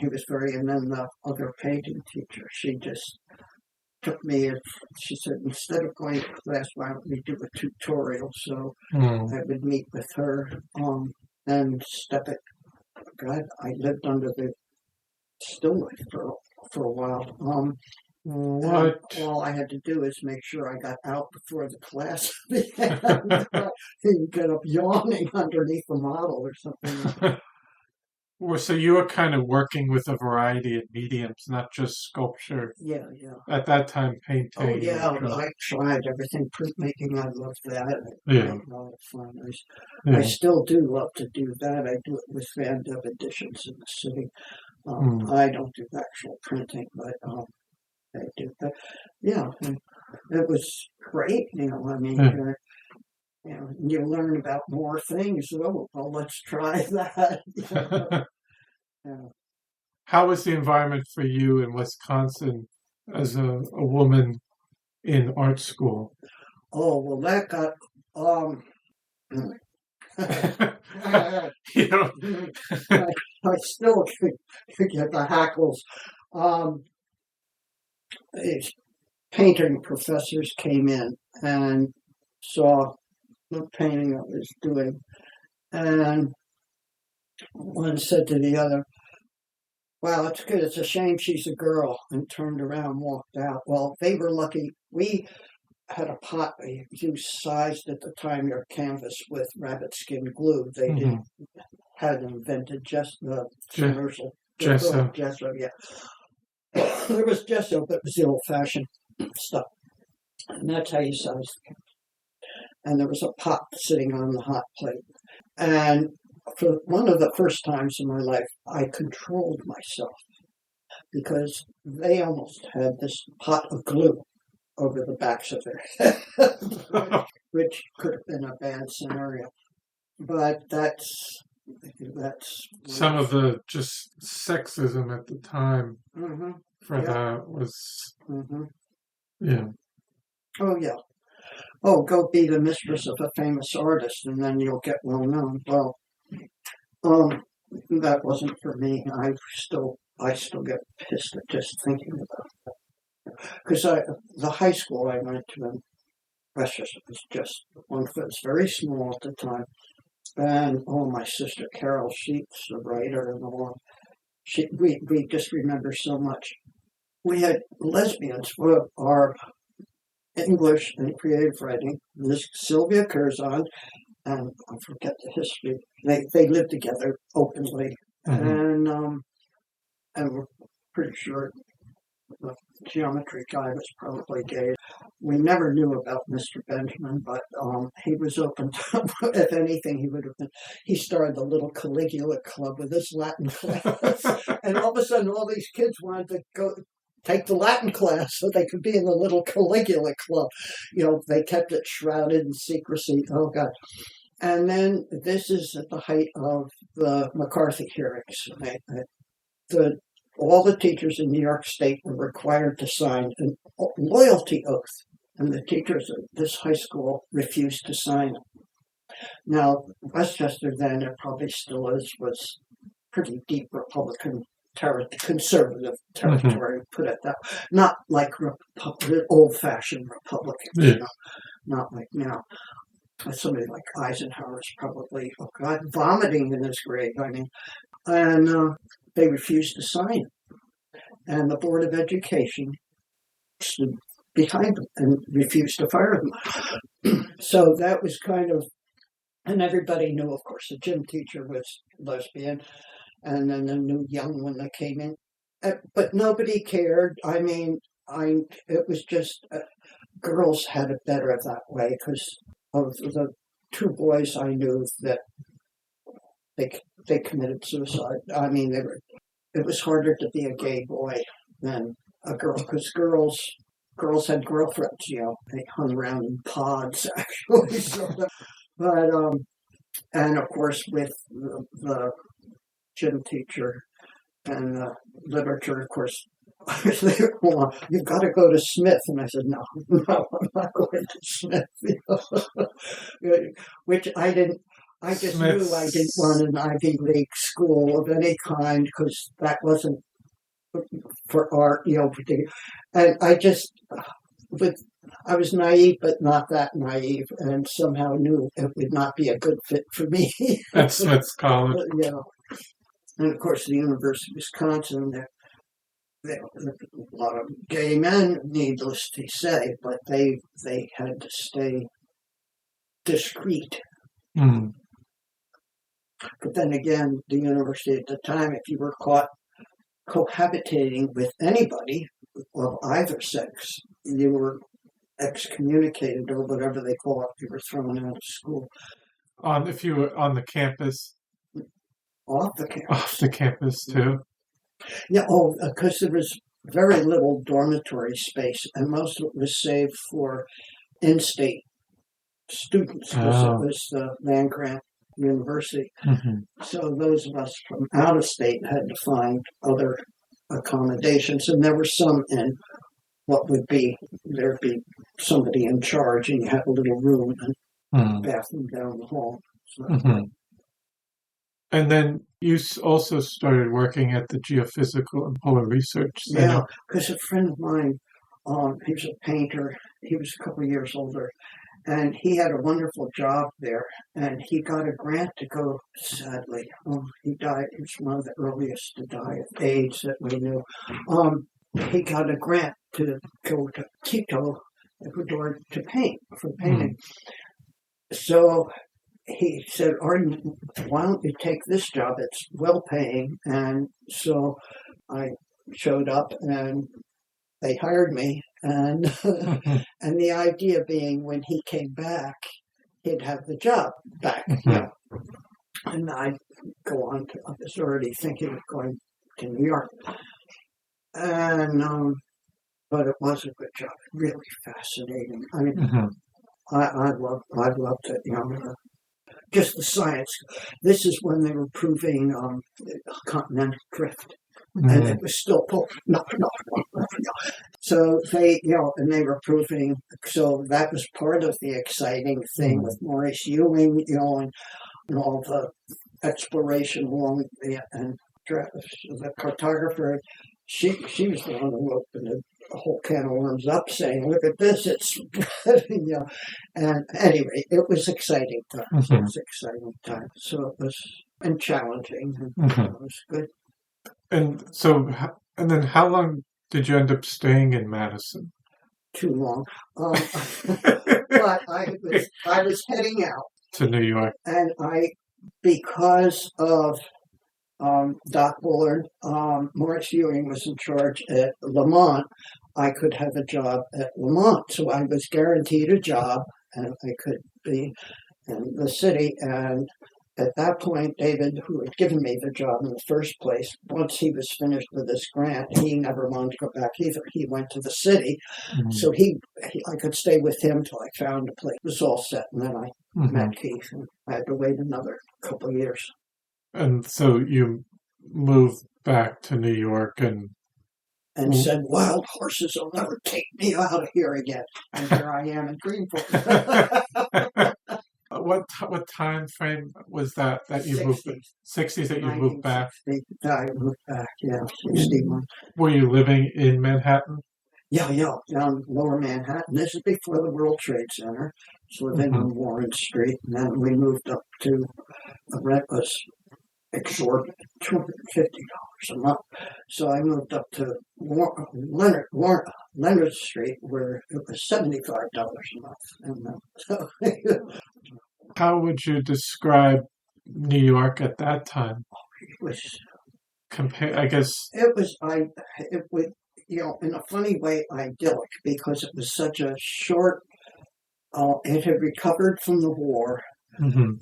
Speaker 2: he was and then the other painting teacher, she just took me and she said, instead of going to class, why don't we do a tutorial? So I would meet with her and Steppett. God, I lived under the still life for a while.
Speaker 1: What?
Speaker 2: All I had to do is make sure I got out before the class began. He'd get up yawning underneath the model or something.
Speaker 1: Well, so you were kind of working with a variety of mediums, not just sculpture.
Speaker 2: Yeah.
Speaker 1: At that time, painting.
Speaker 2: Oh, yeah, I tried everything. Printmaking, I loved that.
Speaker 1: Yeah.
Speaker 2: A lot of fun. I still do love to do that. I do it with Van Dove Editions in the city. I don't do actual printing, but I do that. Yeah, it was great. You learn about more things. Oh, well, let's try that.
Speaker 1: How was the environment for you in Wisconsin as a woman in art school?
Speaker 2: Oh, well, that got... I still get the hackles. These painting professors came in and saw the painting I was doing, and one said to the other, "Wow, it's good. It's a shame she's a girl," and turned around and walked out. Well, they were lucky. We had a pot we sized at the time your canvas with rabbit skin glue. They hadn't invented just the commercial gesso. Yeah. There was gesso, but it was the old-fashioned stuff. And that's how you size the canvas. And there was a pot sitting on the hot plate. And for one of the first times in my life, I controlled myself because they almost had this pot of glue over the backs of their head, which could have been a bad scenario. But that's
Speaker 1: some of the just sexism at the time for that was yeah.
Speaker 2: Oh yeah. Oh, go be the mistress of a famous artist and then you'll get well known. Well, that wasn't for me. I still get pissed at just thinking about that. Because the high school I went to in Westchester was just wonderful. It was very small at the time. And my sister Carol, she's a writer and all. We just remember so much. We had lesbians for our English and creative writing. This Sylvia Curzon, and I forget the history. They lived together openly, and we're pretty sure the geometry guy was probably gay. We never knew about Mr. Benjamin, but he was open to, if anything, he would have been. He started the little Caligula club with his Latin class, and all of a sudden, all these kids wanted to go take the Latin class so they could be in the little Caligula club. They kept it shrouded in secrecy. Oh God! And then this is at the height of the McCarthy hearings. All the teachers in New York State were required to sign a loyalty oath, and the teachers at this high school refused to sign it. Now, Westchester then, it probably still is, was pretty deep Republican conservative territory, put it that way. Not like old-fashioned Republicans, not like now. Somebody like Eisenhower's probably, oh God, vomiting in his grave, and they refused to sign it. And the Board of Education stood behind them and refused to fire them. So that was kind of, and everybody knew, of course, the gym teacher was lesbian, and then the new young one that came in. But nobody cared. It was just, girls had it better that way because of the two boys I knew that they committed suicide. It was harder to be a gay boy than a girl because girls had girlfriends. They hung around in pods actually. But and of course with the gym teacher and the literature, of course. Well, you've got to go to Smith. And I said, no, I'm not going to Smith. Which I didn't, I just Smith's... knew I didn't want an Ivy League school of any kind because that wasn't for art, and I was naive, but not that naive, and somehow knew it would not be a good fit for me.
Speaker 1: At Smith's College.
Speaker 2: And of course, the University of Wisconsin, there were a lot of gay men, needless to say, but they had to stay discreet.
Speaker 1: Mm.
Speaker 2: But then again, the university at the time, if you were caught cohabitating with anybody of either sex, you were excommunicated or whatever they call it. You were thrown out of school.
Speaker 1: If you were on the campus.
Speaker 2: Off the campus.
Speaker 1: Off the campus too.
Speaker 2: Yeah. Because there was very little dormitory space, and most of it was saved for in-state students because it was the land-grant university.
Speaker 1: Mm-hmm.
Speaker 2: So those of us from out of state had to find other accommodations, and there were some in what would be, there'd be somebody in charge, and you had a little room and bathroom down the hall. So.
Speaker 1: Mm-hmm. And then you also started working at the Geophysical and Polar Research Center.
Speaker 2: Yeah, because a friend of mine, he was a painter. He was a couple of years older, and he had a wonderful job there. And he got a grant to go. Sadly, he died. He was one of the earliest to die of AIDS that we knew. He got a grant to go to Quito, Ecuador, to paint for painting. So he said, Arden, why don't you take this job? It's well-paying. And so I showed up, and they hired me. And and the idea being when he came back, he'd have the job back. And I'd go on to, I was already thinking of going to New York. And, but it was a good job, really fascinating. I mean, I loved it, just the science. This is when they were proving continental drift. And it was still no. So they, and they were proving. So that was part of the exciting thing with Maurice Ewing, and all the exploration along and the cartographer. She was the one who opened the whole can of worms up, saying, "Look at this, it's spreading." And anyway, it was exciting time. It was exciting time. So it was challenging. And it was good.
Speaker 1: And so, and then how long did you end up staying in Madison?
Speaker 2: Too long. But I was heading out
Speaker 1: to New York,
Speaker 2: and because of Doc Bullard, Morris Ewing was in charge at Lamont. I could have a job at Lamont, so I was guaranteed a job, and I could be in the city. And at that point, David, who had given me the job in the first place, once he was finished with his grant, he never wanted to go back either. He went to the city, so I could stay with him till I found a place. It was all set, and then I met Keith, and I had to wait another couple of years.
Speaker 1: And so you moved back to New York and
Speaker 2: said, wild horses will never take me out of here again. And here I am in Greenport.
Speaker 1: What time frame was that you
Speaker 2: 60s.
Speaker 1: moved? 60s that you moved back?
Speaker 2: I moved back, yeah, 61.
Speaker 1: Were you living in Manhattan?
Speaker 2: Yeah, down Lower Manhattan. This is before the World Trade Center. I was living on Warren Street, and then we moved up to, the rent was exorbitant, $250 a month. So I moved up to Leonard Street, where it was $75 a month. And
Speaker 1: how would you describe New York at that time?
Speaker 2: It was
Speaker 1: I guess
Speaker 2: it was in a funny way idyllic, because it was such a short. It had recovered from the war,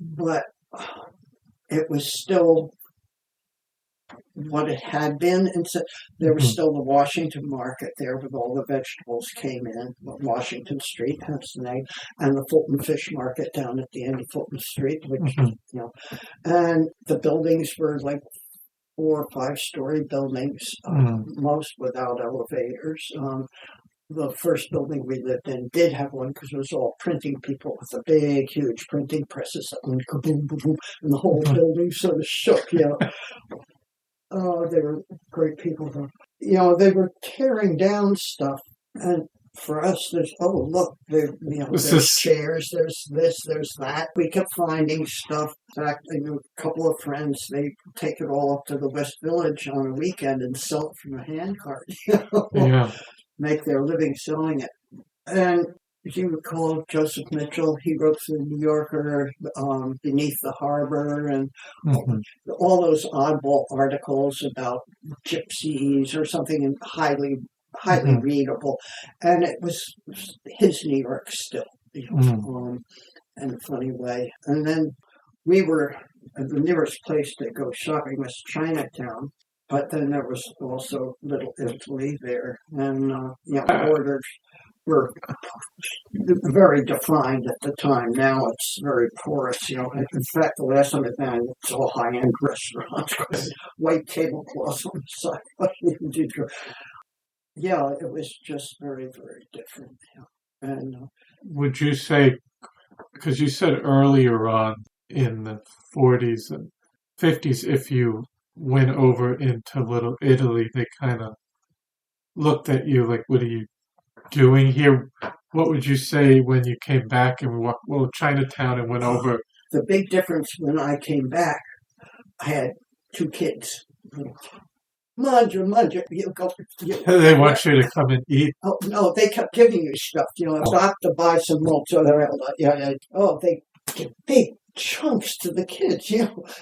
Speaker 2: but it was still what it had been. And so there was still the Washington Market there with all the vegetables came in. Washington Street has the name, and the Fulton Fish Market down at the end of Fulton Street, which and the buildings were like 4 or 5-story buildings, most without elevators. The first building we lived in did have one, because it was all printing people with the big, huge printing presses that went boom, boom, boom, and the whole building sort of shook. They were great people. They were tearing down stuff, and for us, there's there's chairs, there's this, there's that. We kept finding stuff. In fact, I knew a couple of friends. They take it all up to the West Village on a weekend and sell it from a handcart. Make their living selling it. And if you recall Joseph Mitchell, he wrote for the New Yorker, Beneath the Harbor, and all those oddball articles about gypsies or something, and highly readable. And it was his New York still, in a funny way. And then we were, the nearest place to go shopping was Chinatown. But then there was also Little Italy there, and borders were very defined at the time. Now it's very porous. In fact, the last time I found it's all high-end restaurants with white tablecloths on the side. It was just very, very different. And
Speaker 1: would you say, because you said earlier on in the 40s and 50s, if you went over into Little Italy, they kind of looked at you like, what are you doing here? What would you say when you came back and walked Chinatown and went over?
Speaker 2: The big difference when I came back, I had 2 kids. Manja, you go.
Speaker 1: They want you to come and eat.
Speaker 2: Oh no, they kept giving you stuff. Stop to buy some mozzarella. They give big chunks to the kids.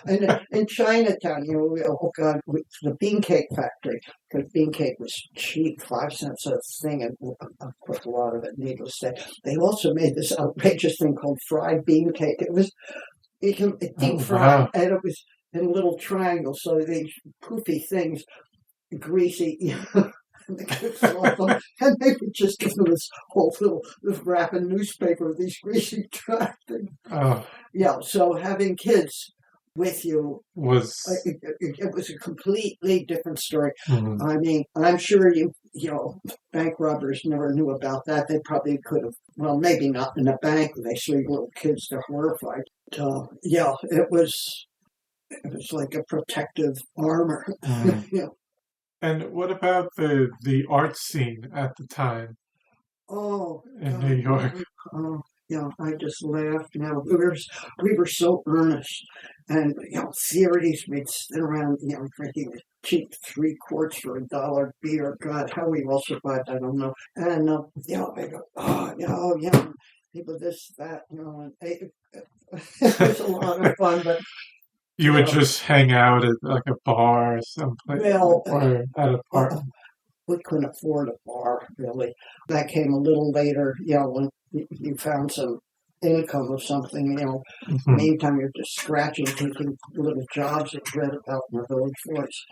Speaker 2: And in Chinatown, the bean cake factory, because bean cake was cheap, 5 cents a thing, and of course a lot of it, needless to say. They also made this outrageous thing called fried bean cake. It was deep fried, and it was in little triangles, so these poofy things, greasy. And the kids loved them, and they would just give them this whole this wrapping newspaper with these greasy things. So having kids with you was it was a completely different story. I mean, I'm sure bank robbers never knew about that. They probably could have. Well, maybe not in a bank. They see little kids; they're horrified. It was like a protective armor.
Speaker 1: And what about the art scene at the time? In New York.
Speaker 2: I just laughed. We were so earnest, and theories. We'd sit around, drinking a cheap 3 quarts for $1 beer. God, how we all survived, I don't know. And they go, people this, that, and it was a lot of fun, but.
Speaker 1: You would just hang out at like a bar or someplace,
Speaker 2: Well,
Speaker 1: or at a park.
Speaker 2: we couldn't afford a bar, really. That came a little later, when you found some income or something,
Speaker 1: Hmm.
Speaker 2: Meantime, you're just scratching, taking little jobs that you read about in the Village Voice.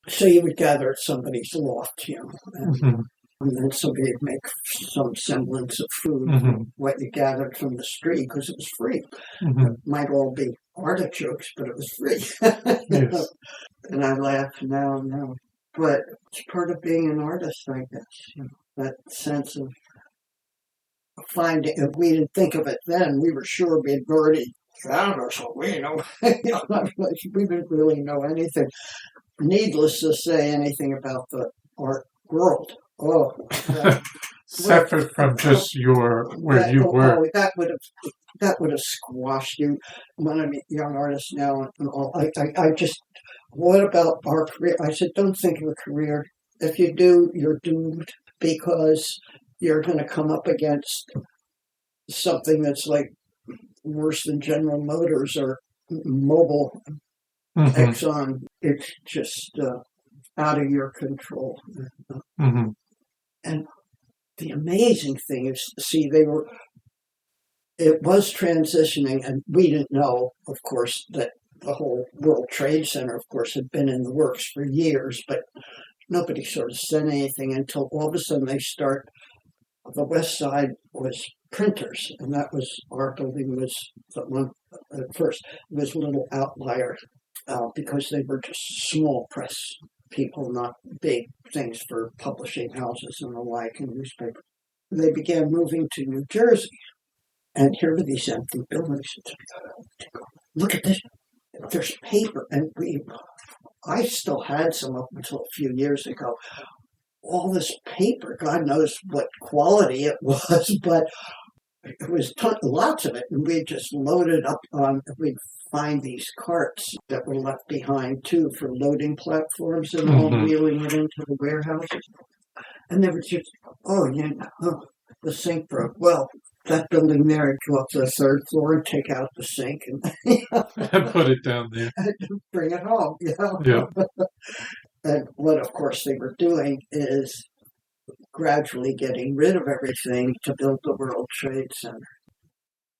Speaker 2: So you would gather at somebody's loft,
Speaker 1: Hmm.
Speaker 2: and then somebody would make some semblance of food,
Speaker 1: Hmm.
Speaker 2: what you gathered from the street, because it was free.
Speaker 1: Hmm.
Speaker 2: It might all be artichokes, but it was free.
Speaker 1: Yes.
Speaker 2: And I laugh now, but it's part of being an artist, I guess. That sense of finding. If we didn't think of it then, we were sure we'd already found or so. We we didn't really know anything. Needless to say anything about the art world. Oh,
Speaker 1: Separate from just where you were.
Speaker 2: that would have squashed you. When I'm a young artist now, and all, I just. What about our career? I said, don't think of a career. If you do, you're doomed, because you're going to come up against something that's like worse than General Motors or Mobil,
Speaker 1: Hmm.
Speaker 2: Exxon. It's just out of your control.
Speaker 1: Hmm.
Speaker 2: And the amazing thing is, see, it was transitioning, and we didn't know, of course, that the whole World Trade Center, of course, had been in the works for years, but nobody sort of said anything until all of a sudden the west side was printers, and that was, our building was the one at first. It was a little outlier because they were just small press people, not big things for publishing houses and the like and newspapers. They began moving to New Jersey, and here were these empty buildings. Look at this. There's paper, and I still had some up until a few years ago. All this paper, God knows what quality it was, but it was lots of it, and we just loaded up on. We'd find these carts that were left behind too for loading platforms and all, wheeling it into the warehouses, and they were just, the sink broke. Well, that building there, I'd go up to the third floor and take out the sink and
Speaker 1: Put it down there.
Speaker 2: and bring it home.
Speaker 1: Yeah.
Speaker 2: And what, of course, they were doing is gradually getting rid of everything to build the World Trade Center.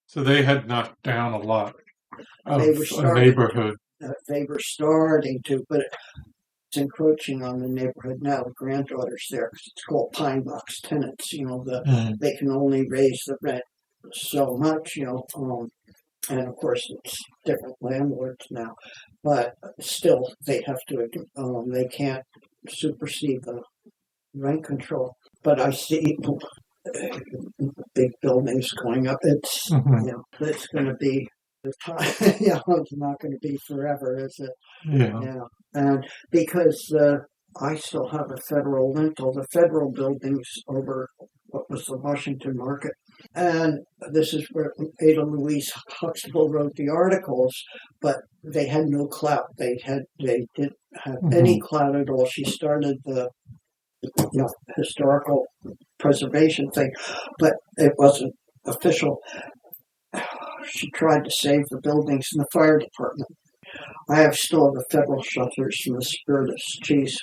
Speaker 1: So they had knocked down a lot of
Speaker 2: They were
Speaker 1: a neighborhood.
Speaker 2: They were starting to, but it's encroaching on the neighborhood now. The granddaughter's there because it's called pine box tenants. They can only raise the rent so much. And of course it's different landlords now, but still they have to. They can't supersede the rent control. But I see big buildings going up. It's it's going to be the time. It's not going to be forever, is it?
Speaker 1: Yeah.
Speaker 2: And because I still have a federal rental, the federal buildings over what was the Washington Market, and this is where Ada Louise Huxtable wrote the articles, but they had no clout. They didn't have any clout at all. She started the historical preservation thing, but it wasn't official. She tried to save the buildings in the fire department. I still have the federal shelters from the Spiritus. Geez,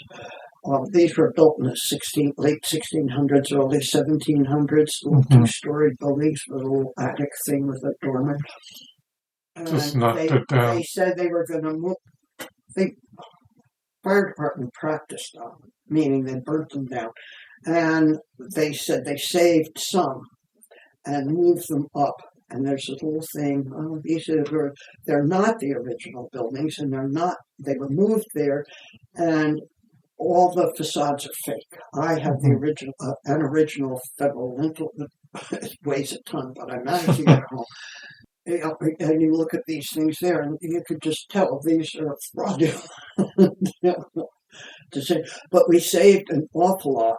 Speaker 2: these were built in the late 1600s, early 1700s. Little two-story buildings with a little attic thing with a dormer.
Speaker 1: Just knocked it down.
Speaker 2: They said they were going to move. The fire department practiced on them, meaning they burnt them down. And they said they saved some and moved them up. And there's this little thing, they're not the original buildings, and they were moved there, and all the facades are fake. I have the original federal rental that weighs a ton, but I managed to get home. And you look at these things there, and you could just tell these are fraudulent. But we saved an awful lot.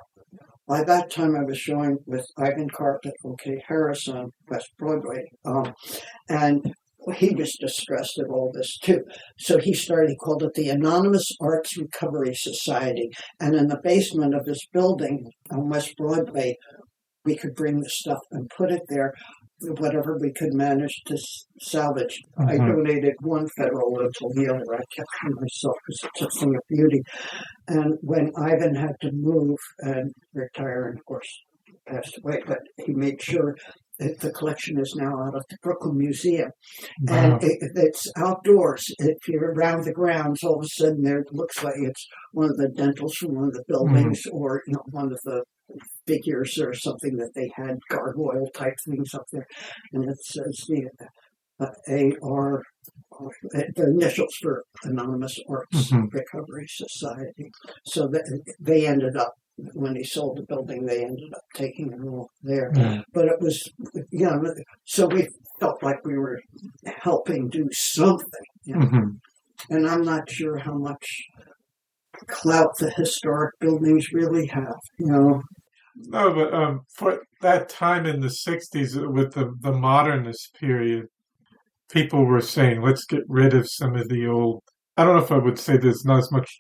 Speaker 2: By that time, I was showing with Ivan Carpet from Kate Harris on West Broadway, and he was distressed at all this too. So he called it the Anonymous Arts Recovery Society. And in the basement of this building on West Broadway, we could bring the stuff and put it there. whatever we could manage to salvage. I donated one federal lentil, the other I kept for myself because it's a thing of beauty. And when Ivan had to move and retire, and of course passed away, but he made sure that the collection is now out of the Brooklyn Museum.
Speaker 1: Wow.
Speaker 2: And it's outdoors. If you're around the grounds, all of a sudden there it looks like it's one of the dentals from one of the buildings, or one of the figures or something that they had, gargoyle type things up there. And it says the AR, the initials for Anonymous Arts Recovery Society. So they ended up, when he sold the building, they ended up taking it all there. But it was, so we felt like we were helping do something. And I'm not sure how much clout the historic buildings really have, No,
Speaker 1: but for that time in the 60s, with the modernist period, people were saying, let's get rid of some of the old. I don't know if I would say there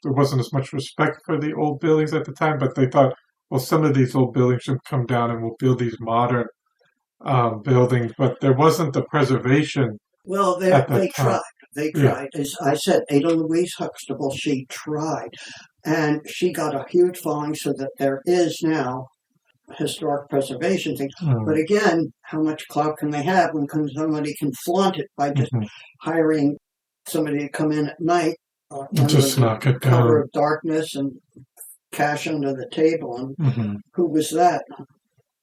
Speaker 1: wasn't as much respect for the old buildings at the time, but they thought, well, some of these old buildings should come down and we'll build these modern buildings. But there wasn't the preservation.
Speaker 2: Well, they tried. They tried. As I said, Ada Louise Huxtable, she tried. And she got a huge following so that there is now historic preservation thing. But again, how much clout can they have when somebody can flaunt it by just hiring somebody to come in at night,
Speaker 1: just knock it down,
Speaker 2: cover of darkness, and cash under the table? And who was that?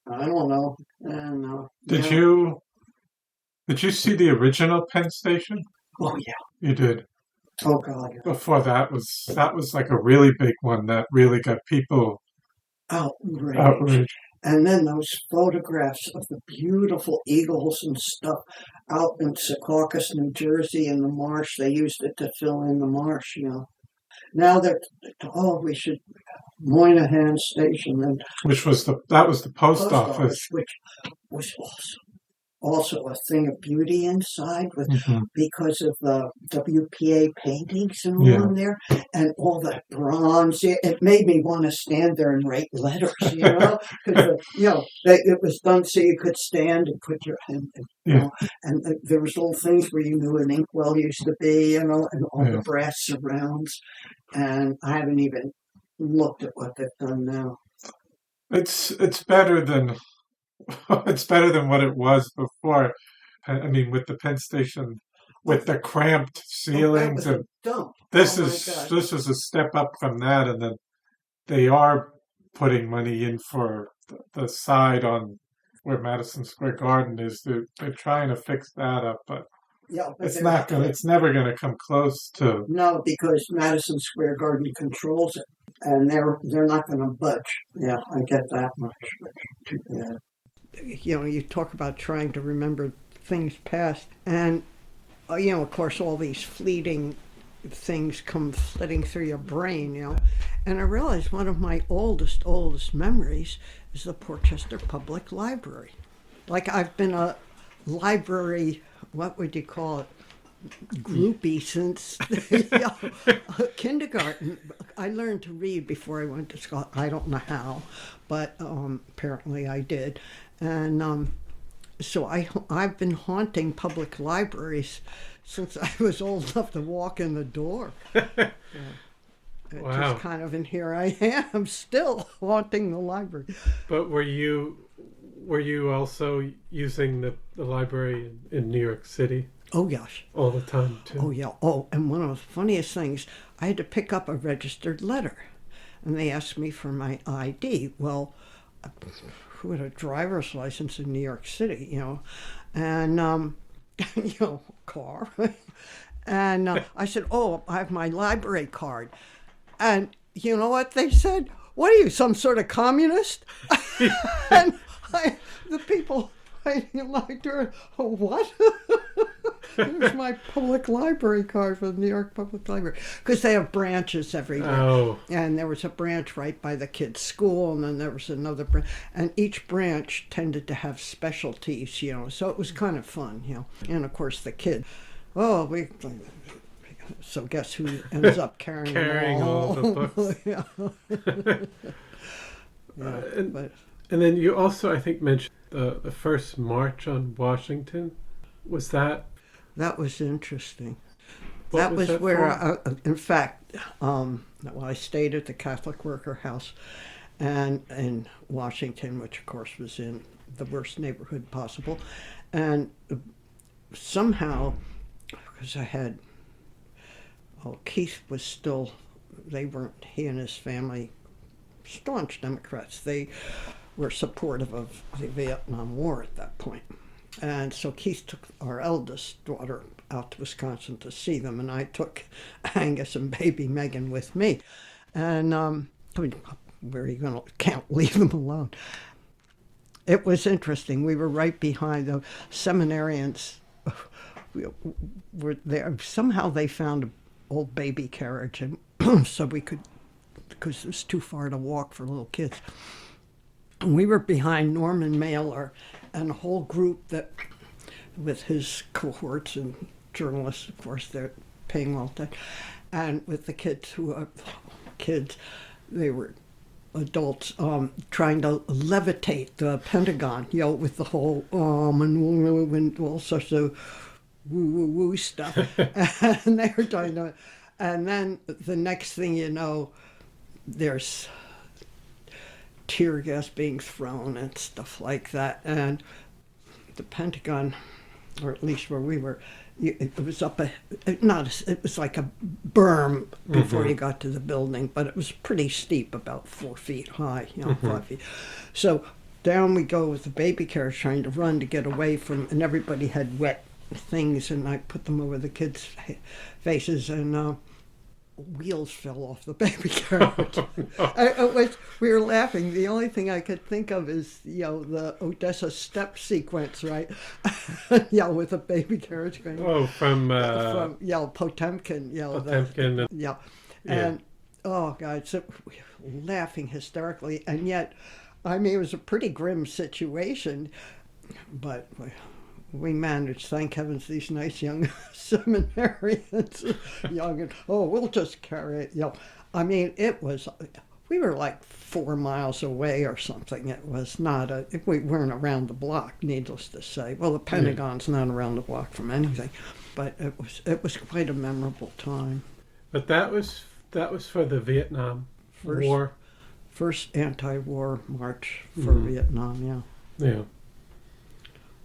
Speaker 2: I don't know. And
Speaker 1: did you see the original Penn Station?
Speaker 2: Oh yeah,
Speaker 1: you did.
Speaker 2: Oh God! Yeah.
Speaker 1: Before that was like a really big one that really got people outraged. And
Speaker 2: then those photographs of the beautiful eagles and stuff out in Secaucus, New Jersey, in the marsh. They used it to fill in the marsh, Now we should Moynihan Station, and
Speaker 1: that was the post office,
Speaker 2: which was also a thing of beauty inside, because of the WPA paintings and all in there, and all that bronze. It made me want to stand there and write letters, because it was done so you could stand and put your hand, and there was little things where you knew an inkwell used to be, and all the brass surrounds, and I haven't even looked at what they've done now.
Speaker 1: It's better than. It's better than what it was before. I mean, with the Penn Station, with the cramped ceilings, and this is a step up from that. And then they are putting money in for the side on where Madison Square Garden is. They're trying to fix that up, but it's not going. It's never going to come close to.
Speaker 2: No, because Madison Square Garden controls it, and they're not going to budge. Yeah, I get that much. Too bad. You talk about trying to remember things past, and of course all these fleeting things come flitting through your brain, and I realized one of my oldest memories is the Portchester Public Library. Like, I've been a library, what would you call it, groupie since kindergarten. I learned to read before I went to school. I don't know how, but apparently I did. And so I've been haunting public libraries since I was old enough to walk in the door.
Speaker 1: Wow.
Speaker 2: Just kind of, and here I am still haunting the library.
Speaker 1: But were you also using the library in New York City?
Speaker 2: Oh, gosh.
Speaker 1: All the time, too.
Speaker 2: Oh, yeah. Oh, and one of the funniest things, I had to pick up a registered letter, and they asked me for my ID. Well, who had a driver's license in New York City, and, car. And I said, oh, I have my library card. And you know what they said? What are you, some sort of communist? And the people waiting like, what? Here's my public library card for the New York Public Library. Because they have branches everywhere.
Speaker 1: Oh. And
Speaker 2: there was a branch right by the kids' school, and then there was another branch. And each branch tended to have specialties, so it was kind of fun, And of course the kid, so guess who ends up carrying
Speaker 1: all the books.
Speaker 2: Yeah.
Speaker 1: And then you also, I think, mentioned The first march on Washington, was that?
Speaker 2: That was interesting.
Speaker 1: What
Speaker 2: That was
Speaker 1: that
Speaker 2: where,
Speaker 1: for?
Speaker 2: in fact, I stayed at the Catholic Worker House and in Washington, which of course was in the worst neighborhood possible. And somehow, because Keith was still, he and his family, staunch Democrats. They were supportive of the Vietnam War at that point. And so Keith took our eldest daughter out to Wisconsin to see them, and I took Angus and baby Megan with me. And where are you going to? Can't leave them alone. It was interesting. We were right behind the seminarians. We were there. Somehow they found an old baby carriage, and so we could, because it was too far to walk for little kids. And we were behind Norman Mailer and a whole group that, with his cohorts and journalists, of course, they're paying well attention, and with the kids they were adults trying to levitate the Pentagon, with the whole and all sorts of woo stuff, and they were trying to, and then the next thing you know, there's tear gas being thrown and stuff like that, and the Pentagon, or at least where we were, it was it was like a berm before you got to the building, but it was pretty steep, about 4 feet high, 5 feet. So down we go with the baby carriage trying to run to get away from, and everybody had wet things, and I put them over the kids' faces, and wheels fell off the baby carriage. Oh, no. We were laughing. The only thing I could think of is, the Odessa step sequence, right? With the baby carriage going.
Speaker 1: Oh, from
Speaker 2: Potemkin.
Speaker 1: Potemkin.
Speaker 2: And oh God, so we were laughing hysterically, and yet, it was a pretty grim situation, but we managed, thank heavens, these nice young seminarians, and we'll just carry it. It was, we were like 4 miles away or something. It was not we weren't around the block, needless to say. Well, the Pentagon's not around the block from anything, but it was quite a memorable time.
Speaker 1: But that was for the Vietnam War.
Speaker 2: First anti-war march for Vietnam,
Speaker 1: Yeah.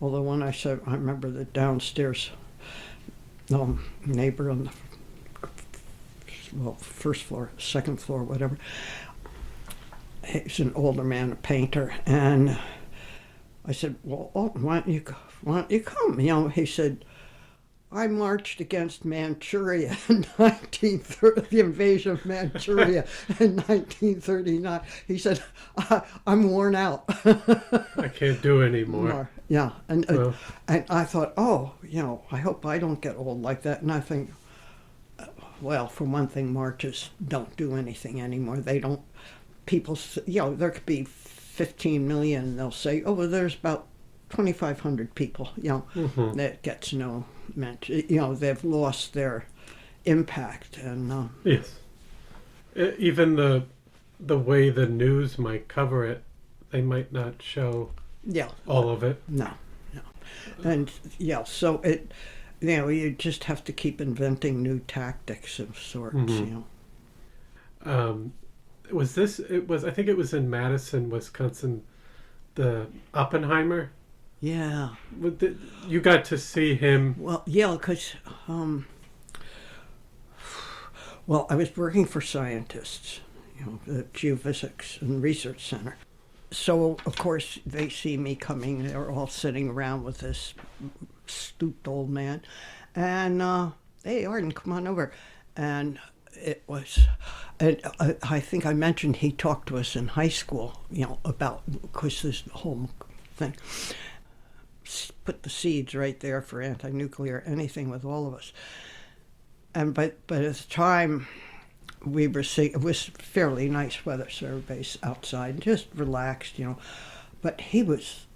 Speaker 2: Although when I remember the downstairs neighbor on the first floor, second floor, whatever. He's an older man, a painter, and I said, "Well, why don't you come?" He said, "I marched against Manchuria in the invasion of Manchuria in 1939. He said, "I'm worn out.
Speaker 1: I can't do anymore."
Speaker 2: Yeah, and I thought, I hope I don't get old like that. And I think, well, for one thing, marches don't do anything anymore. They don't. People, there could be 15 million, and they'll say, "Oh, well, there's about 2,500 people." That gets no mention. They've lost their impact, and
Speaker 1: yes, even the way the news might cover it, they might not show all of it.
Speaker 2: No, and so it, you just have to keep inventing new tactics of sorts.
Speaker 1: I think it was in Madison, Wisconsin, the Oppenheimer.
Speaker 2: Yeah.
Speaker 1: You got to see him.
Speaker 2: Well, because I was working for scientists, the Geophysics and Research Center. So, of course, they see me coming. They're all sitting around with this stooped old man. And, "Hey, Arden, come on over." And it was, and I think I mentioned he talked to us in high school, about, because this whole thing put the seeds right there for anti-nuclear anything with all of us. And but at the time we were seeing, it was fairly nice weather, so everybody's outside, just relaxed, But he was,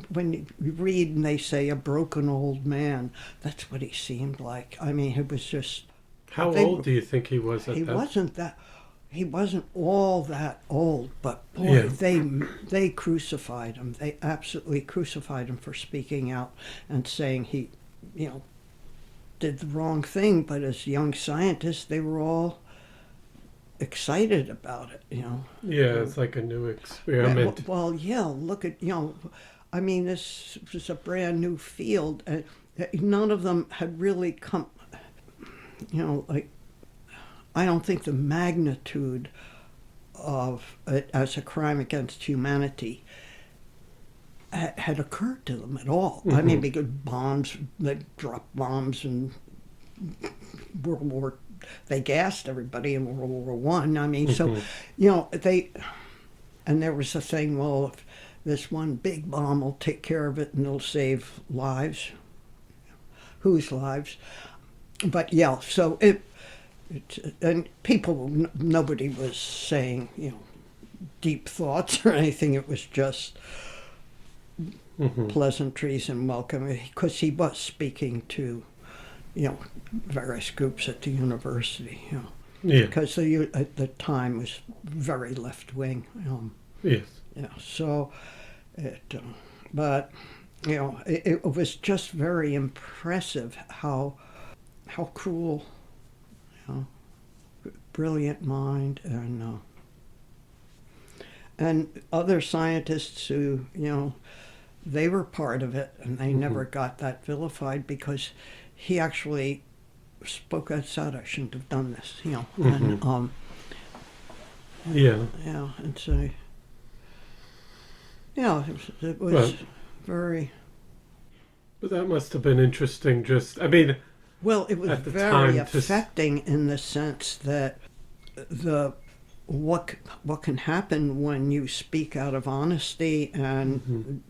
Speaker 2: when you read and they say a broken old man, that's what he seemed like. It was just.
Speaker 1: How old do you think he was at that?
Speaker 2: He wasn't that. he wasn't all that old, but boy, they crucified him. They absolutely crucified him for speaking out and saying he, did the wrong thing. But as young scientists, they were all excited about it,
Speaker 1: Yeah, it's like a new experiment.
Speaker 2: Well, yeah, look at, I mean, this was a brand new field, and none of them had really come, like, I don't think the magnitude of it as a crime against humanity had occurred to them at all. I mean, because they dropped bombs in they gassed everybody in World War One. I mean, so, and there was a thing, well, if this one big bomb will take care of it and it'll save lives. Whose lives? But yeah, so and people, nobody was saying, deep thoughts or anything. It was just pleasantries and welcome, because he was speaking to, various groups at the university, because at the time was very left wing.
Speaker 1: Yes.
Speaker 2: Yeah. So but it was just very impressive how cruel, brilliant mind, and other scientists who, they were part of it, and they never got that vilified, because he actually spoke outside. I shouldn't have done this, and and so it was very.
Speaker 1: But that must have been interesting.
Speaker 2: Well, it was very affecting in the sense that what can happen when you speak out of honesty and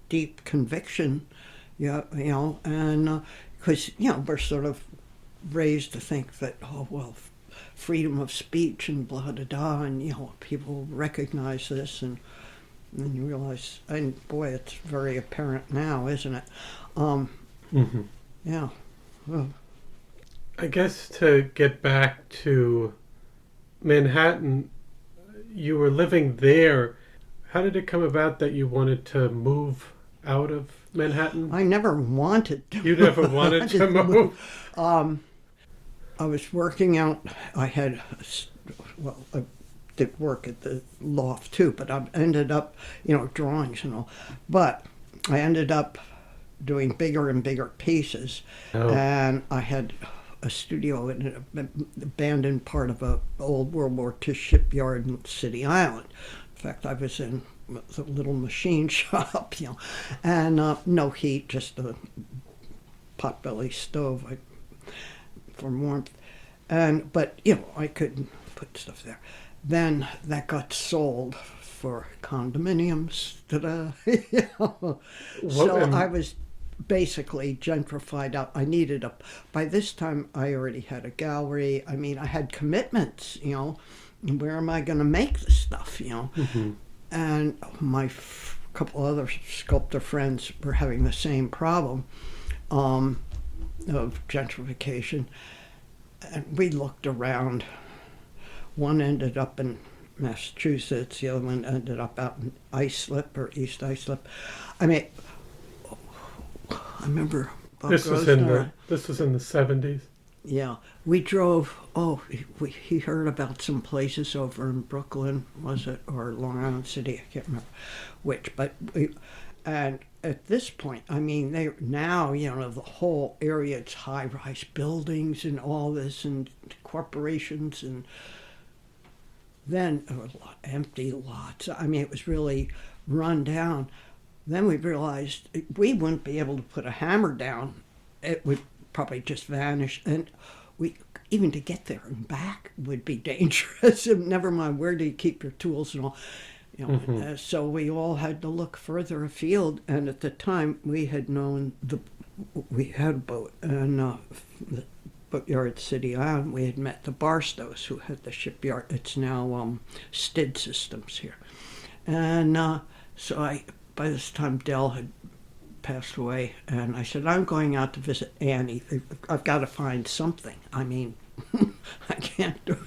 Speaker 2: deep conviction, and because we're sort of raised to think that, oh well, freedom of speech and blah da da, and people recognize this, and you realize, and boy, it's very apparent now, isn't it? Yeah. Well,
Speaker 1: I guess to get back to Manhattan, you were living there. How did it come about that you wanted to move out of Manhattan?
Speaker 2: I never wanted to.
Speaker 1: You never wanted to move?
Speaker 2: I was working out. I did work at the loft too, but I ended up, drawings and all. But I ended up doing bigger and bigger pieces, and I had a studio in an abandoned part of a old World War II shipyard in City Island. In fact, I was in the little machine shop, and no heat, just a potbelly stove for warmth, but I could put stuff there. Then that got sold for condominiums. So I was basically gentrified out. I needed by this time I already had a gallery. I mean, I had commitments, where am I going to make this stuff, And my couple other sculptor friends were having the same problem of gentrification. And we looked around. One ended up in Massachusetts, the other one ended up out in Islip or East Islip. I mean, I remember Bob
Speaker 1: this was in the 70s.
Speaker 2: Yeah, we drove. He heard about some places over in Brooklyn, was it, or Long Island City? I can't remember which. But and at this point, I mean, the whole area, it's high-rise buildings and all this, and corporations, and then empty lots. I mean, it was really run down. Then we realized we wouldn't be able to put a hammer down. It would probably just vanish. And even to get there and back would be dangerous. And never mind, where do you keep your tools and all? So we all had to look further afield. And at the time, we had known we had a boat. And the boatyard City Island, we had met the Barstows, who had the shipyard. It's now Stid Systems here. And so by this time, Dell had passed away, and I said, I'm going out to visit Annie. I've got to find something. I mean, I can't do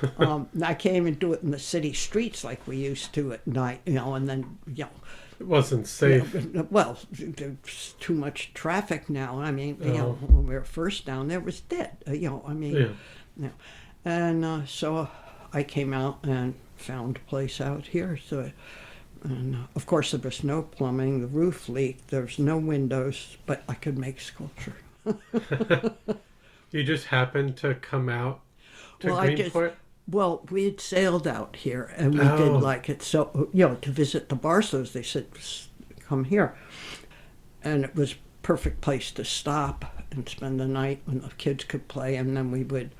Speaker 2: it. I can't even do it in the city streets like we used to at night, and then,
Speaker 1: It wasn't safe.
Speaker 2: well, there's too much traffic now. I mean,
Speaker 1: Oh.
Speaker 2: when we were first down there, it was dead, I mean,
Speaker 1: Yeah.
Speaker 2: And so I came out and found a place out here. And of course, there was no plumbing, the roof leaked, there was no windows, but I could make sculpture.
Speaker 1: You just happened to come out to Greenport?
Speaker 2: Well, we had sailed out here, and we did like it. So, to visit the Barstows, they said, come here. And it was a perfect place to stop and spend the night when the kids could play, and then we would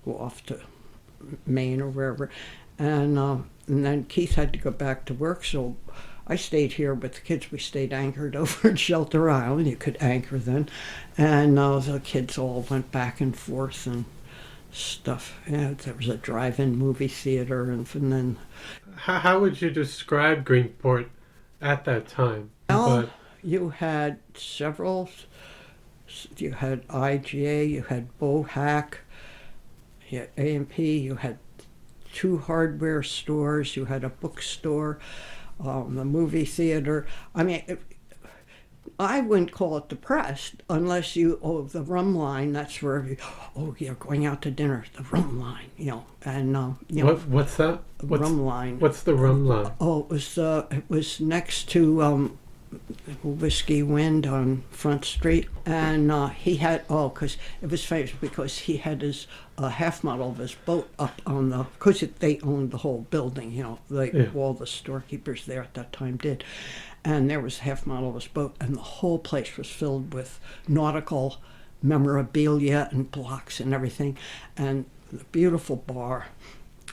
Speaker 2: go off to Maine or wherever. And then Keith had to go back to work, so I stayed here with the kids. We stayed anchored over at Shelter Island. You could anchor then. And the kids all went back and forth and stuff. Yeah, there was a drive-in movie theater, and then...
Speaker 1: How would you describe Greenport at that time?
Speaker 2: Well, you had several. You had IGA, you had Bohack, you had A&P, you had 2 hardware stores, you had a bookstore, the movie theater. I mean, I wouldn't call it depressed unless the rum line, that's where, you're going out to dinner, the rum line, and,
Speaker 1: What's that?
Speaker 2: Rum line.
Speaker 1: What's the rum line?
Speaker 2: Oh, it was next to Whiskey Wind on Front Street, and he had because it was famous because he had his half model of his boat up on because they owned the whole building, all the storekeepers there at that time did, and there was a half model of his boat, and the whole place was filled with nautical memorabilia and blocks and everything, and the beautiful bar,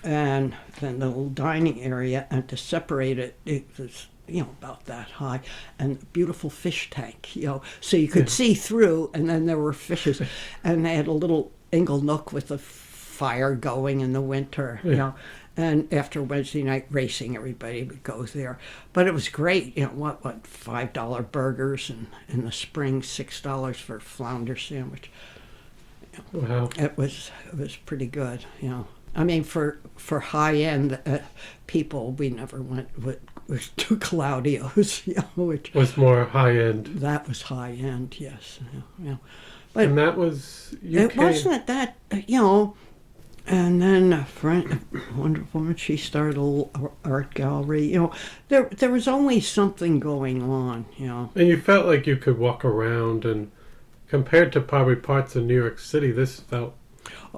Speaker 2: and then the little dining area, and to separate it, it was about that high, and a beautiful fish tank, so you could see through, and then there were fishes, and they had a little ingle nook with a fire going in the winter, and after Wednesday night racing, everybody would go there. But it was great, what $5 burgers, and in the spring $6 for a flounder sandwich.
Speaker 1: Wow.
Speaker 2: It was pretty good, I mean, for high-end people, we never went with to Claudio's, which
Speaker 1: was more high-end.
Speaker 2: That was high-end, yes. But
Speaker 1: and that was UK.
Speaker 2: It wasn't that, and then a wonderful woman, she started a little art gallery. There was always something going on,
Speaker 1: And you felt like you could walk around, and compared to probably parts of New York City, this felt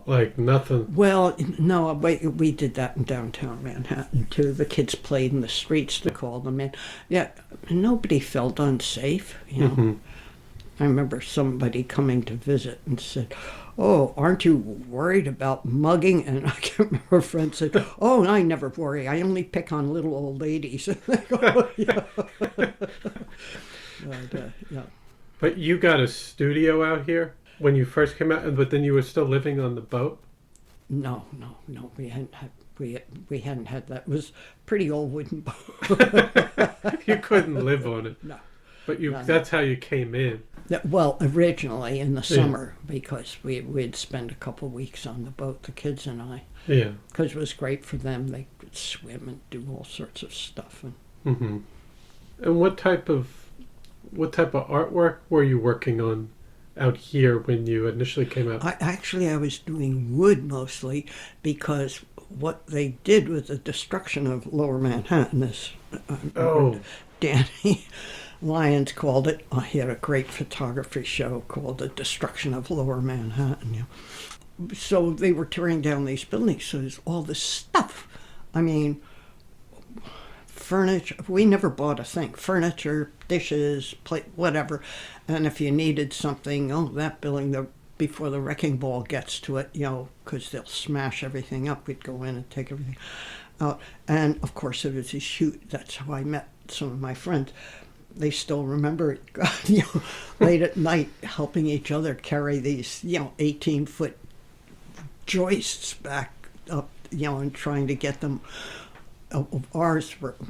Speaker 1: like nothing.
Speaker 2: Well, no, we did that in downtown Manhattan too. The kids played in the streets, to call them in. Yeah, nobody felt unsafe.
Speaker 1: Mm-hmm.
Speaker 2: I remember somebody coming to visit and said, "Oh, aren't you worried about mugging?" And I can't remember, her friend said, "Oh, I never worry. I only pick on little old ladies."
Speaker 1: But you got a studio out here when you first came out, but then you were still living on the boat?
Speaker 2: No. We hadn't had that. It was a pretty old wooden boat.
Speaker 1: You couldn't live on it.
Speaker 2: No.
Speaker 1: But that's how you came in.
Speaker 2: Well, originally in the summer, because we'd spend a couple weeks on the boat, the kids and I.
Speaker 1: Yeah.
Speaker 2: Because it was great for them. They could swim and do all sorts of stuff.
Speaker 1: And what type of artwork were you working on out here when you initially came out?
Speaker 2: I was doing wood mostly, because what they did with the destruction of Lower Manhattan, Danny Lyons called it. He had a great photography show called The Destruction of Lower Manhattan. So they were tearing down these buildings, so there's all this stuff. I mean, furniture, we never bought a thing. Furniture, dishes, plate, whatever. And if you needed something, that building, before the wrecking ball gets to it, because they'll smash everything up, we'd go in and take everything out. And of course, it was this huge, that's how I met some of my friends. They still remember it, late at night, helping each other carry these, 18-foot joists back up, and trying to get them.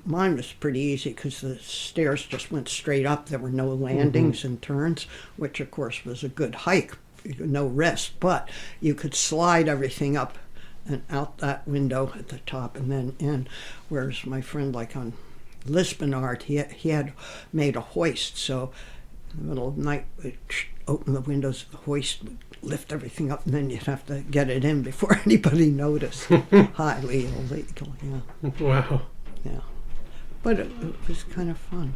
Speaker 2: Mine was pretty easy because the stairs just went straight up. There were no landings and turns, which of course was a good hike, no rest, but you could slide everything up and out that window at the top and then in. Whereas my friend, like on Lisbon art, he had made a hoist, so in the middle of the night we'd open the windows of the hoist, would lift everything up, and then you'd have to get it in before anybody noticed. Highly illegal, yeah.
Speaker 1: Wow.
Speaker 2: Yeah. But it was kind of fun.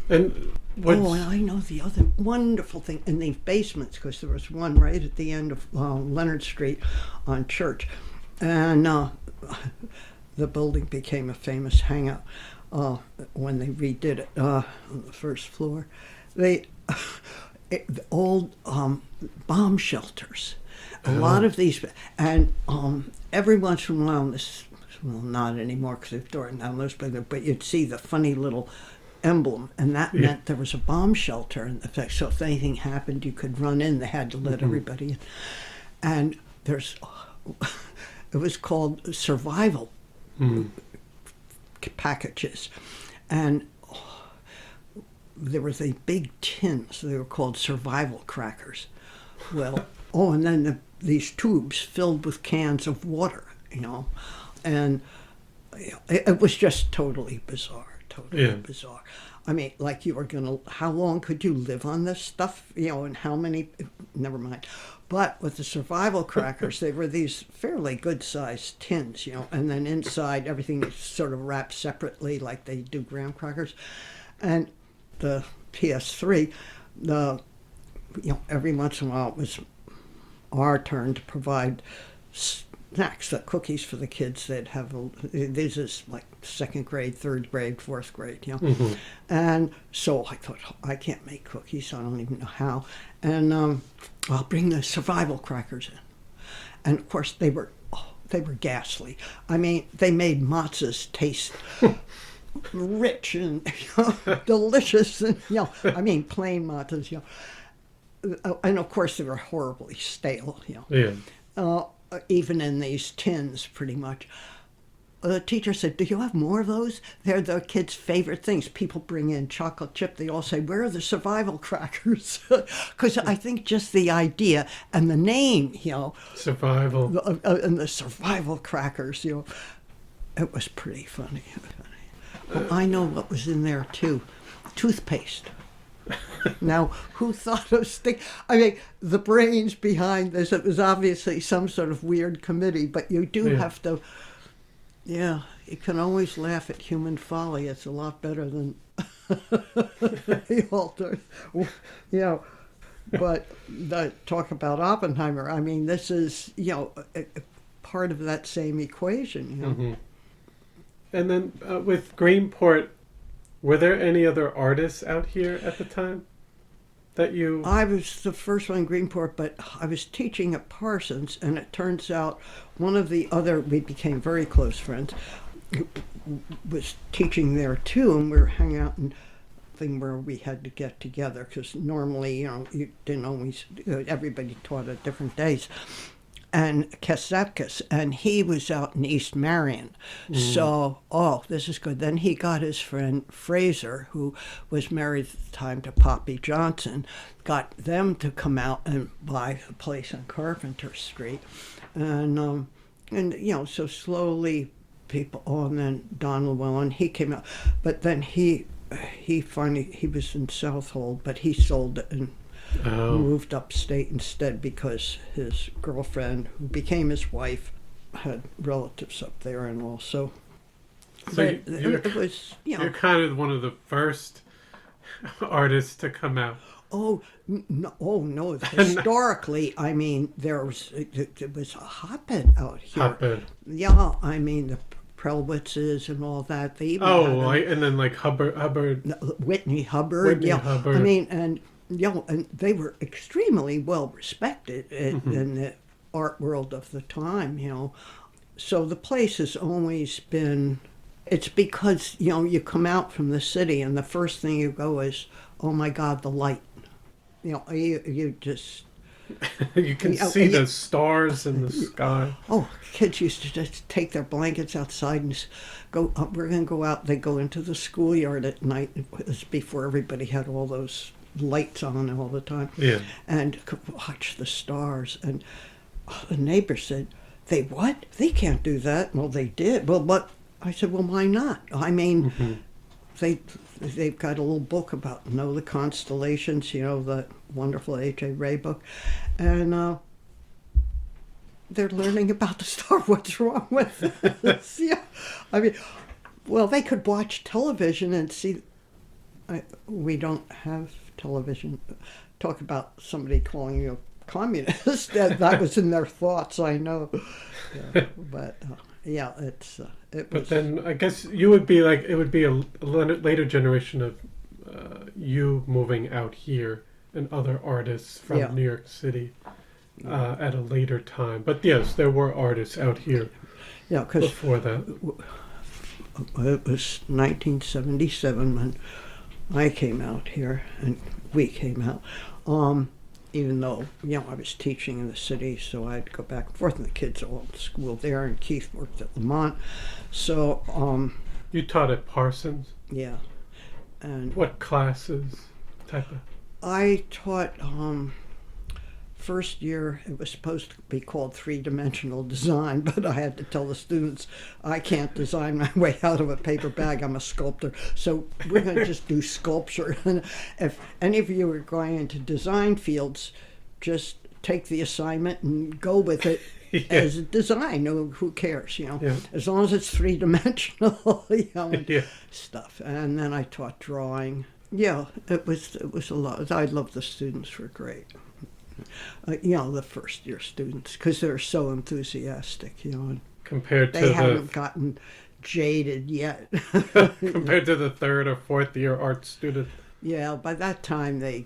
Speaker 1: And
Speaker 2: and I know the other wonderful thing in these basements, because there was one right at the end of Leonard Street on Church, and the building became a famous hangout when they redid it on the first floor. The old bomb shelters, a lot of these, and every once in a while, well, not anymore because they've torn down those, but you'd see the funny little emblem, and that meant there was a bomb shelter in effect. So if anything happened, you could run in. They had to let everybody in. And it was called survival packages, and there was a big tins. They were called survival crackers. Well, and then these tubes filled with cans of water, and it was just totally bizarre. Bizarre. I mean, like how long could you live on this stuff? And how many, never mind. But with the survival crackers, they were these fairly good-sized tins, and then inside everything is sort of wrapped separately like they do graham crackers. And the PS3, every once in a while it was our turn to provide snacks, the cookies for the kids. They'd have this is like second grade, third grade, fourth grade, And so I thought, I can't make cookies. I don't even know how. And I'll bring the survival crackers in. And of course they were ghastly. I mean, they made matzahs taste rich and delicious, and I mean plain matzahs, and of course they were horribly stale, even in these tins, pretty much. The teacher said, "Do you have more of those? They're the kids' favorite things. People bring in chocolate chip. They all say, 'Where are the survival crackers?'" Because I think just the idea and the name,
Speaker 1: survival,
Speaker 2: and the survival crackers, it was pretty funny. Well, I know what was in there too, toothpaste. Now, who thought of I mean, the brains behind this, it was obviously some sort of weird committee, but you do have to, you can always laugh at human folly. It's a lot better than the altars. But talk about Oppenheimer. I mean, this is, part of that same equation,
Speaker 1: And then with Greenport, were there any other artists out here at the time that you...
Speaker 2: I was the first one in Greenport, but I was teaching at Parsons, and it turns out one of the other, we became very close friends, was teaching there too, and we were hanging out in thing where we had to get together, because normally, you didn't always, everybody taught at different days. And Kasapkas, and he was out in East Marion. So, this is good. Then he got his friend Fraser, who was married at the time to Poppy Johnson, got them to come out and buy a place on Carpenter Street. And so slowly people, and then Don Llewellyn, he came out. But then he finally, he was in Southold, but he sold it and moved upstate instead because his girlfriend, who became his wife, had relatives up there, and also.
Speaker 1: So it was, you're kind of one of the first artists to come out.
Speaker 2: Oh no! Historically, I mean, it was a hotbed out here.
Speaker 1: Hotbed.
Speaker 2: Yeah, I mean the Prelwitzes and all that. They even
Speaker 1: and then like Hubbard.
Speaker 2: Whitney Hubbard.
Speaker 1: Hubbard.
Speaker 2: I mean, and they were extremely well respected in the art world of the time, So the place has always been, it's because, you come out from the city and the first thing you go is, oh my God, the light. You just...
Speaker 1: you can see the stars in the sky.
Speaker 2: Oh, kids used to just take their blankets outside and go, we're going to go out. They go into the schoolyard at night. It was before everybody had all those lights on all the time, and could watch the stars. And the neighbor said They what? They can't do that. Well, they did. Well, but I said, well, why not? I mean, they've got a little book about Know the Constellations, the wonderful A.J. Ray book, and they're learning about the star. What's wrong with this? Yeah, I mean, well, they could watch television and see. We don't have television. Talk about somebody calling you a communist. That was in their thoughts, I know. Yeah, but yeah,
Speaker 1: But then I guess you would be like, it would be a later generation of you moving out here and other artists from New York City at a later time. But yes, there were artists out here before that.
Speaker 2: It was 1977 when I came out here, and we came out. Even though, I was teaching in the city, so I'd go back and forth, and the kids all at school there, and Keith worked at Lamont. So,
Speaker 1: you taught at Parsons?
Speaker 2: Yeah. And
Speaker 1: what classes? Type of?
Speaker 2: I taught, first year, it was supposed to be called three-dimensional design, but I had to tell the students, I can't design my way out of a paper bag, I'm a sculptor. So we're going to just do sculpture. And if any of you are going into design fields, just take the assignment and go with it as a design. Who cares, as long as it's three-dimensional, and stuff. And then I taught drawing. Yeah, it was a lot. I love the students, were great. The first year students, because they're so enthusiastic, and
Speaker 1: compared to
Speaker 2: they haven't gotten jaded yet.
Speaker 1: Compared to the third or fourth year art student.
Speaker 2: Yeah, by that time they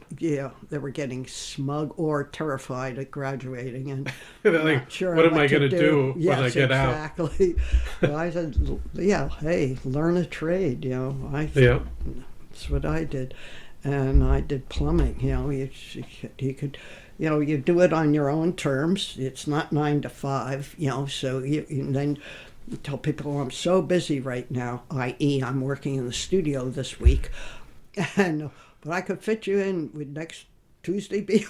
Speaker 2: were getting smug or terrified at graduating, and
Speaker 1: like,
Speaker 2: not sure
Speaker 1: what am I going to do when I get out?
Speaker 2: Exactly. Well, I said, hey, learn a trade. That's what I did, and I did plumbing. You could. You do it on your own terms. It's not 9 to 5, so and then you tell people, I'm so busy right now, i.e. I'm working in the studio this week, but I could fit you in with next Tuesday be,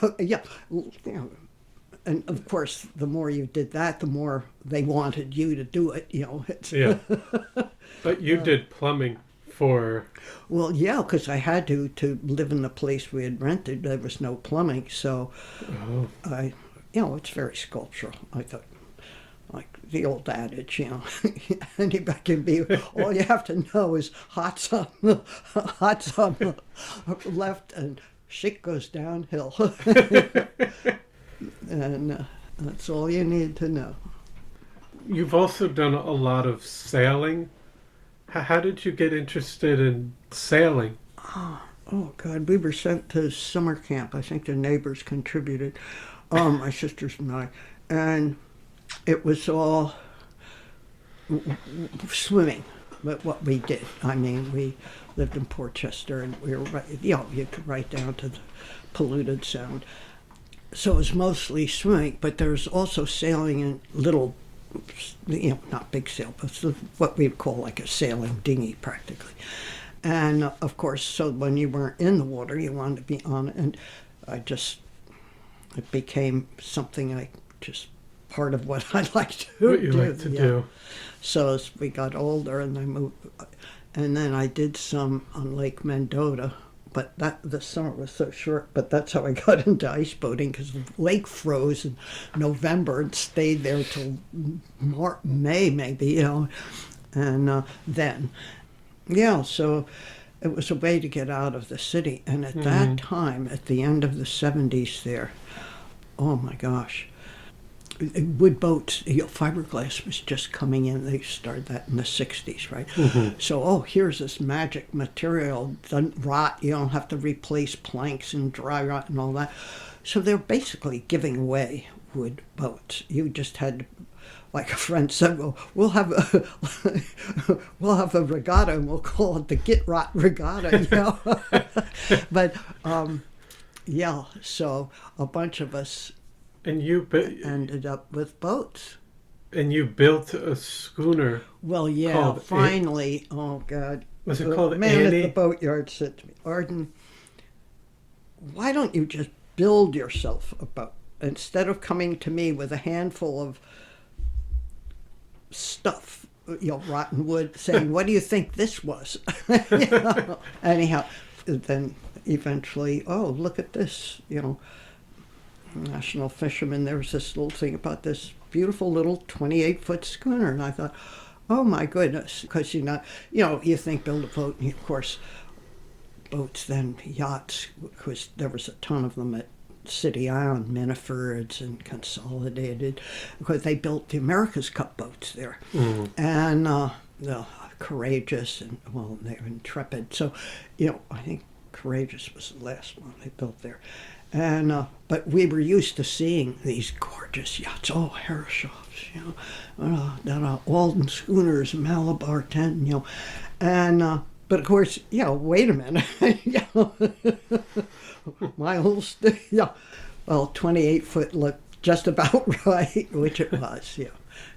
Speaker 2: and of course, the more you did that, the more they wanted you to do it,
Speaker 1: But you did plumbing for...
Speaker 2: Well, because I had to live in the place we had rented. There was no plumbing, so it's very sculptural. I thought, like the old adage, anybody can be. All you have to know is hot's on the left, and shit goes downhill, and that's all you need to know.
Speaker 1: You've also done a lot of sailing. How did you get interested in sailing?
Speaker 2: Oh, God, we were sent to summer camp. I think the neighbors contributed, my sisters and I. And it was all swimming, but what we did. I mean, we lived in Portchester, and we were you could right down to the polluted sound. So it was mostly swimming, but there's also sailing in little, not big sail, but what we'd call like a sailing dinghy practically. And of course, so when you weren't in the water, you wanted to be on it. And it became something part of what I like to do.
Speaker 1: What you like to do.
Speaker 2: So as we got older, and I moved, and then I did some on Lake Mendota. But the summer was so short, but that's how I got into ice boating, because the lake froze in November and stayed there till May maybe, and then, so it was a way to get out of the city. And at that time, at the end of the 70s there, oh my gosh, wood boats, fiberglass was just coming in. They started that in the 60s, right? Mm-hmm. So, here's this magic material, doesn't rot, you don't have to replace planks and dry rot and all that. So they're basically giving away wood boats. You just had to, like a friend said, well, we'll have a regatta and we'll call it the Get Rot Regatta, But, so a bunch of us
Speaker 1: and you
Speaker 2: ended up with boats.
Speaker 1: And you built a schooner.
Speaker 2: Well, finally. Oh, God.
Speaker 1: Was it called
Speaker 2: man
Speaker 1: Annie?
Speaker 2: At the boatyard said to me, Arden, why don't you just build yourself a boat? Instead of coming to me with a handful of stuff, rotten wood, saying, what do you think this was? Anyhow, then eventually, oh, look at this, National Fisherman, there was this little thing about this beautiful little 28-foot schooner, and I thought, oh my goodness, because you think build a boat, and of course, boats, then yachts, because there was a ton of them at City Island, Miniford's and Consolidated, because they built the America's Cup boats there. Mm. And the Courageous, and well, they were Intrepid. So, I think Courageous was the last one they built there. And but we were used to seeing these gorgeous yachts, Herreshoffs, Alden schooners, Malabar 10, and but of course, wait a minute, my whole 28-foot looked just about right, which it was,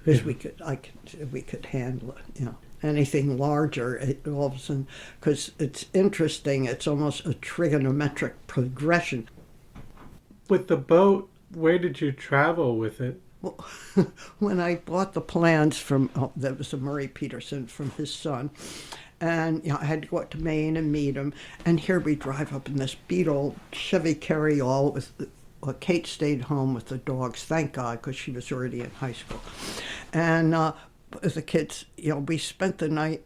Speaker 2: because we could handle it, Anything larger, all of a sudden, because it's interesting, it's almost a trigonometric progression.
Speaker 1: With the boat, where did you travel with it?
Speaker 2: Well, when I bought the plans from, that was a Murray Peterson from his son, and I had to go up to Maine and meet him, and here we drive up in this beat old Chevy carryall with, Kate stayed home with the dogs, thank God, because she was already in high school. And the kids, we spent the night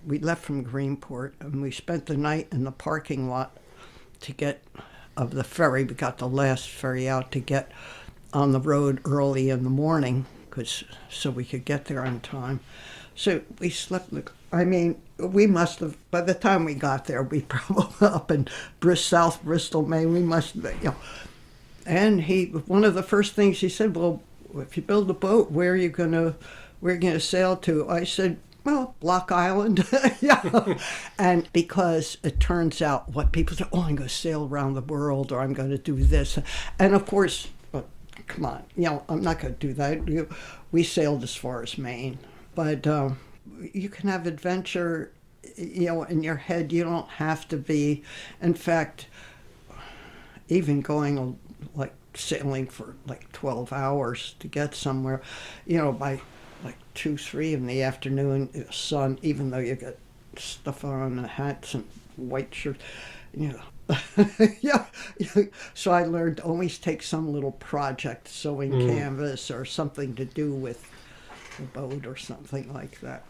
Speaker 2: we left from Greenport, and we spent the night in the parking lot to get of the ferry. We got the last ferry out to get on the road early in the morning, so we could get there on time. So we slept. We must have, by the time we got there, we probably up in South Bristol, Maine. We must have, And one of the first things he said, well, if you build a boat, where are you gonna sail to? I said, well, Block Island. And because it turns out what people say, I'm going to sail around the world, or I'm going to do this. And of course, come on, I'm not going to do that. We sailed as far as Maine. But you can have adventure, in your head. You don't have to be, in fact, even going sailing for 12 hours to get somewhere, by 2, 3 in the afternoon, sun, even though you got stuff on the hats and white shirts, So I learned to always take some little project, sewing canvas or something to do with the boat or something like that.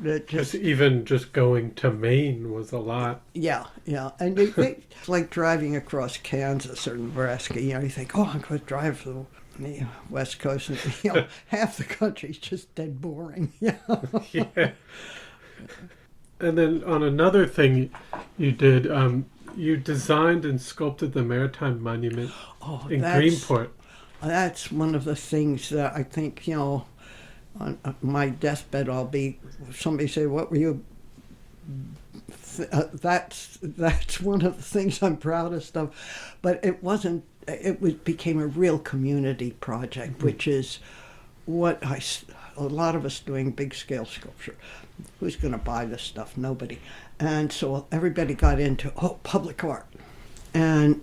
Speaker 1: Even just going to Maine was a lot.
Speaker 2: Yeah. And you think, it's like driving across Kansas or Nebraska, you think, I'm going to drive to the West Coast, and half the country's just dead boring. Yeah.
Speaker 1: And then on another thing you did, you designed and sculpted the Maritime Monument in Greenport.
Speaker 2: That's one of the things that I think, on my deathbed, somebody say, what were you? That's one of the things I'm proudest of, but it wasn't. It became a real community project, which is what a lot of us doing big scale sculpture. Who's going to buy this stuff? Nobody. And so everybody got into public art, and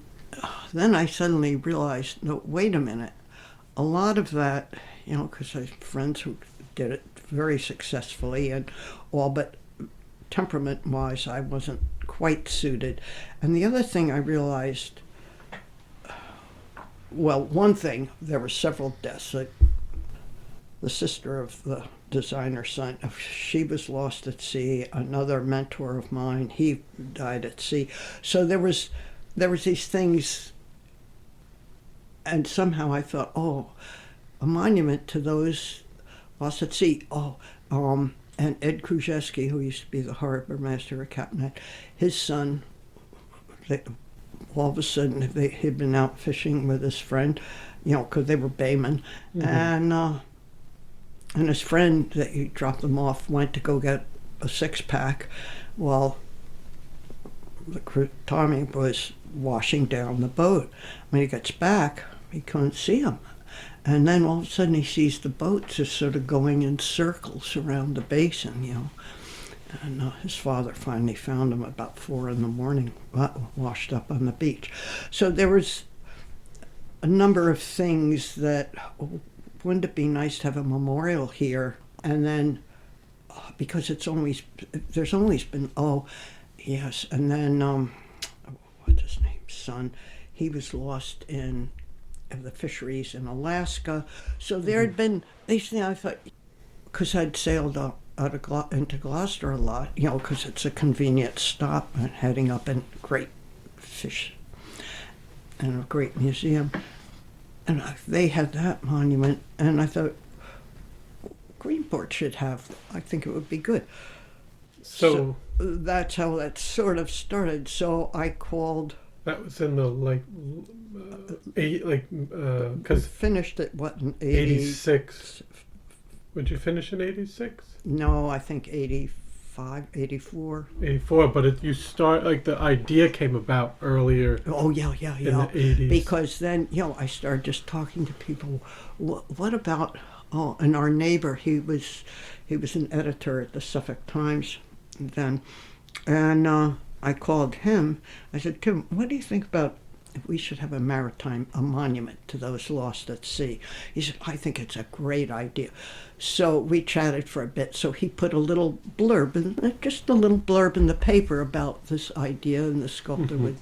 Speaker 2: then I suddenly realized, no, wait a minute. A lot of that, because I have friends who did it very successfully and all, but temperament-wise, I wasn't quite suited. And the other thing I realized, well, one thing, there were several deaths. The sister of the designer's son, she was lost at sea. Another mentor of mine, he died at sea. So there was these things, and somehow I thought, a monument to those lost at sea. And Ed Krzyzewski, who used to be the harbor master of Captain, his son, all of a sudden he'd been out fishing with his friend, because they were baymen, and his friend that he dropped them off went to go get a 6-pack while Tommy was washing down the boat. When he gets back, he couldn't see him. And then all of a sudden he sees the boat just sort of going in circles around the basin, And his father finally found him about 4 a.m, washed up on the beach. So there was a number of things that, wouldn't it be nice to have a memorial here And then, because there's always been, oh, yes, and then, what's his name, son, he was lost in the fisheries in Alaska. So there had been these things. I thought, because I'd sailed into Gloucester a lot, because it's a convenient stop and heading up in great fish and a great museum. And they had that monument, and I thought, Greenport should have, I think it would be good. So that's how that sort of started. So I called.
Speaker 1: That was in the because
Speaker 2: finished at what, in
Speaker 1: 86. Would you finish in 86?
Speaker 2: No, I think 85, 84.
Speaker 1: 84, but you start, the idea came about earlier.
Speaker 2: Oh, yeah.
Speaker 1: In the 80s.
Speaker 2: Because then, I started just talking to people. What about, and our neighbor, he was an editor at the Suffolk Times then. And I called him. I said, Tim, what do you think about if we should have a monument to those lost at sea? He said, I think it's a great idea. So we chatted for a bit. So he put a little blurb, just a little blurb in the paper about this idea, and the sculptor would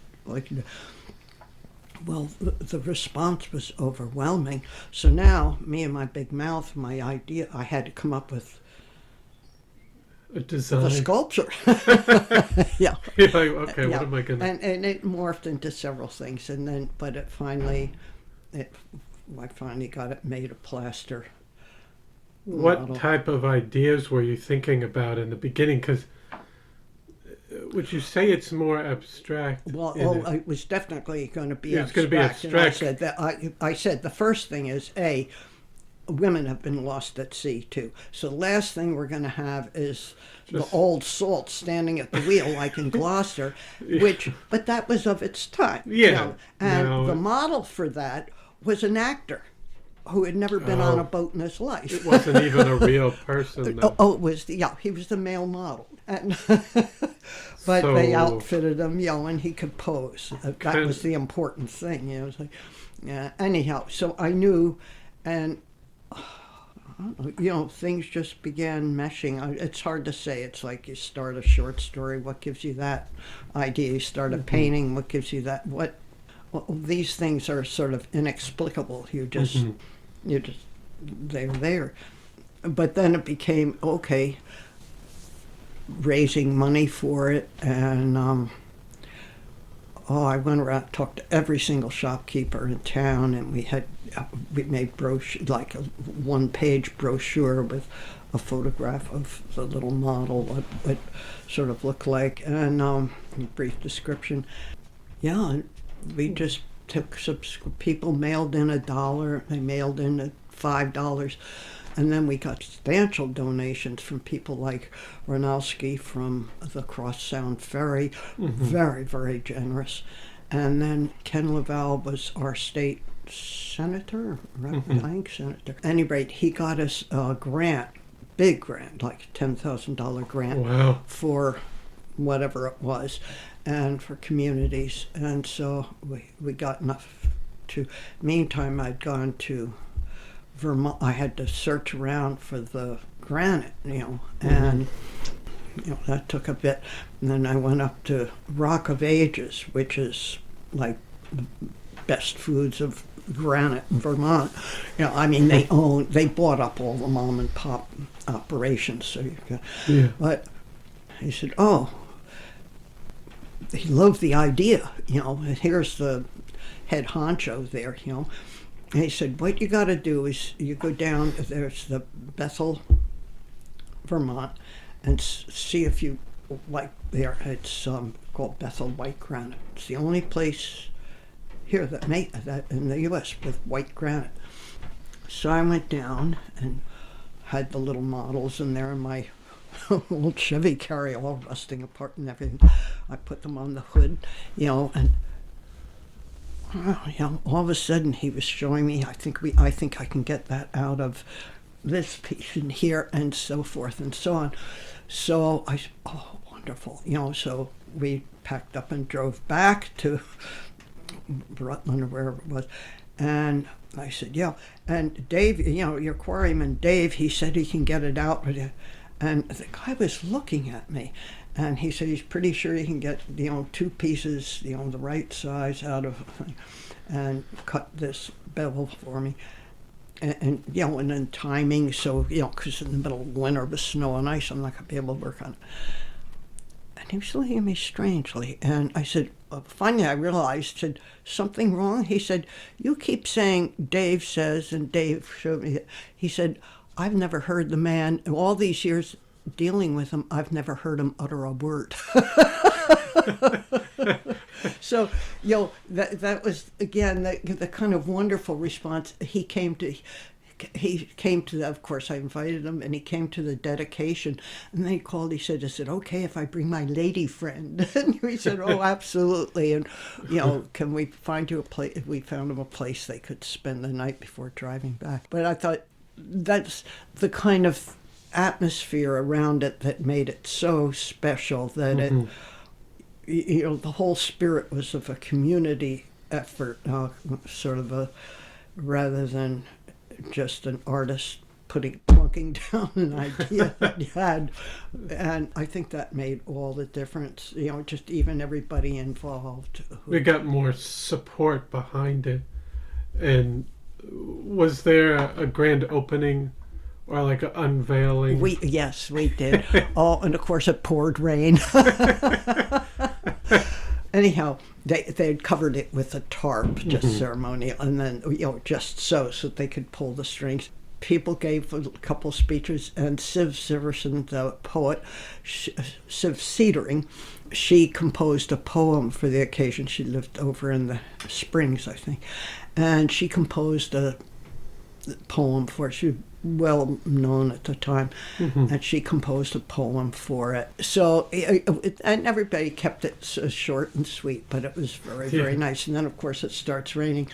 Speaker 2: well, the response was overwhelming. So now, me and my big mouth, my idea, I had to come up with
Speaker 1: a design.
Speaker 2: The sculpture. Yeah.
Speaker 1: Okay, what am I going to...
Speaker 2: And it morphed into several things, but I finally got it made of plaster.
Speaker 1: What
Speaker 2: model.
Speaker 1: Type of ideas were you thinking about in the beginning? Because would you say it's more abstract?
Speaker 2: Well, it was definitely going to be abstract.
Speaker 1: It's going to be abstract.
Speaker 2: And I said the first thing is, women have been lost at sea too. So the last thing we're going to have is the old salt standing at the wheel, like in Gloucester, but that was of its time.
Speaker 1: Yeah.
Speaker 2: The model for that was an actor who had never been on a boat in his life.
Speaker 1: It wasn't even a real person.
Speaker 2: It was. He was the male model, but they outfitted him, and he could pose. That was the important thing. It was anyhow, so I knew, and things just began meshing. It's hard to say. It's like you start a short story. What gives you that idea? You start a painting. What gives you that? These things are sort of inexplicable. They're there. But then it became, raising money for it, and I went around, talked to every single shopkeeper in town, and we made like a one-page brochure with a photograph of the little model, what it sort of looked like, and a brief description. Yeah, and we just took people mailed in $1, they mailed in $5, and then we got substantial donations from people like Ranowski from the Cross Sound Ferry, very, very generous. And then Ken Laval was our state senator, I think senator. At any rate, he got us a grant, big grant, like a $10,000 grant for whatever it was, and for communities. And so we got enough to, meantime I'd gone to Vermont. I had to search around for the granite, and that took a bit. And then I went up to Rock of Ages, which is like the best foods of granite in Vermont. They bought up all the mom and pop operations. So but he said, he loved the idea, here's the head honcho there, And he said, what you got to do is you go down, there's the Bethel, Vermont, and see if you like there. It's called Bethel White Granite. It's the only place here that in the U.S. with white granite. So I went down and had the little models in there in my old Chevy carry-all rusting apart and everything. I put them on the hood, and all of a sudden he was showing me, I think I can get that out of this piece in here, and so forth and so on. So I said, wonderful. So we packed up and drove back to Rutland or wherever it was. And I said, yeah. And Dave, your quarryman Dave, he said he can get it out. And the guy was looking at me. And he said he's pretty sure he can get, 2 pieces, the right size out of, and cut this bevel for me. And then timing, so, because in the middle of winter with snow and ice, I'm not going to be able to work on it. And he was looking at me strangely. And I said, finally I realized, said, something wrong? He said, you keep saying Dave says, and Dave showed me. He said, I've never heard the man, in all these years dealing with him, I've never heard him utter a word. So, that was, again, the kind of wonderful response. He came to, of course, I invited him, and he came to the dedication, and then he called, he said, is it okay if I bring my lady friend? And we said, oh, absolutely. And, can we find you a place? We found him a place they could spend the night before driving back. But I thought that's the kind of atmosphere around it that made it so special, that it, the whole spirit was of a community effort, sort of rather than just an artist plunking down an idea that he had. And I think that made all the difference, just even everybody involved.
Speaker 1: We got more support behind it. And was there a grand opening or like an unveiling?
Speaker 2: Yes, we did. Oh, and of course it poured rain. Anyhow, they had covered it with a tarp, just ceremonial, and then just so that they could pull the strings. People gave a couple speeches, and Siv Siverson, the poet, Siv Cedering, she composed a poem for the occasion. She lived over in the Springs, I think, and she composed a poem for it. She was well known at the time, and she composed a poem for it. So, and everybody kept it short and sweet, but it was very, very nice. And then, of course, it starts raining.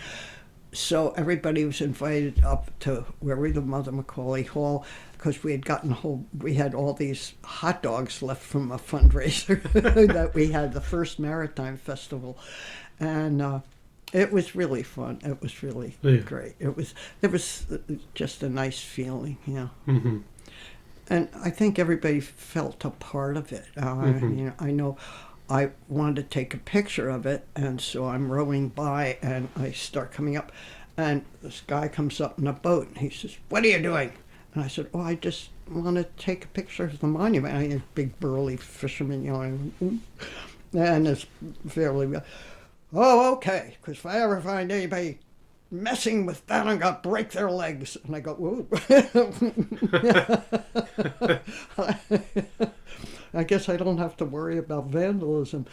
Speaker 2: So everybody was invited up to where we the Mother Macaulay Hall, because we had all these hot dogs left from a fundraiser that we had, the first Maritime Festival, and it was really fun. It was really great. It was just a nice feeling, And I think everybody felt a part of it. I know I wanted to take a picture of it, and so I'm rowing by, and I start coming up, and this guy comes up in a boat, and he says, "What are you doing?" And I said, "Oh, I just want to take a picture of the monument." I had a big burly fisherman, and it's fairly, "Oh, okay, because if I ever find anybody messing with that, I'm going to break their legs." And I go, "Whoa." I guess I don't have to worry about vandalism.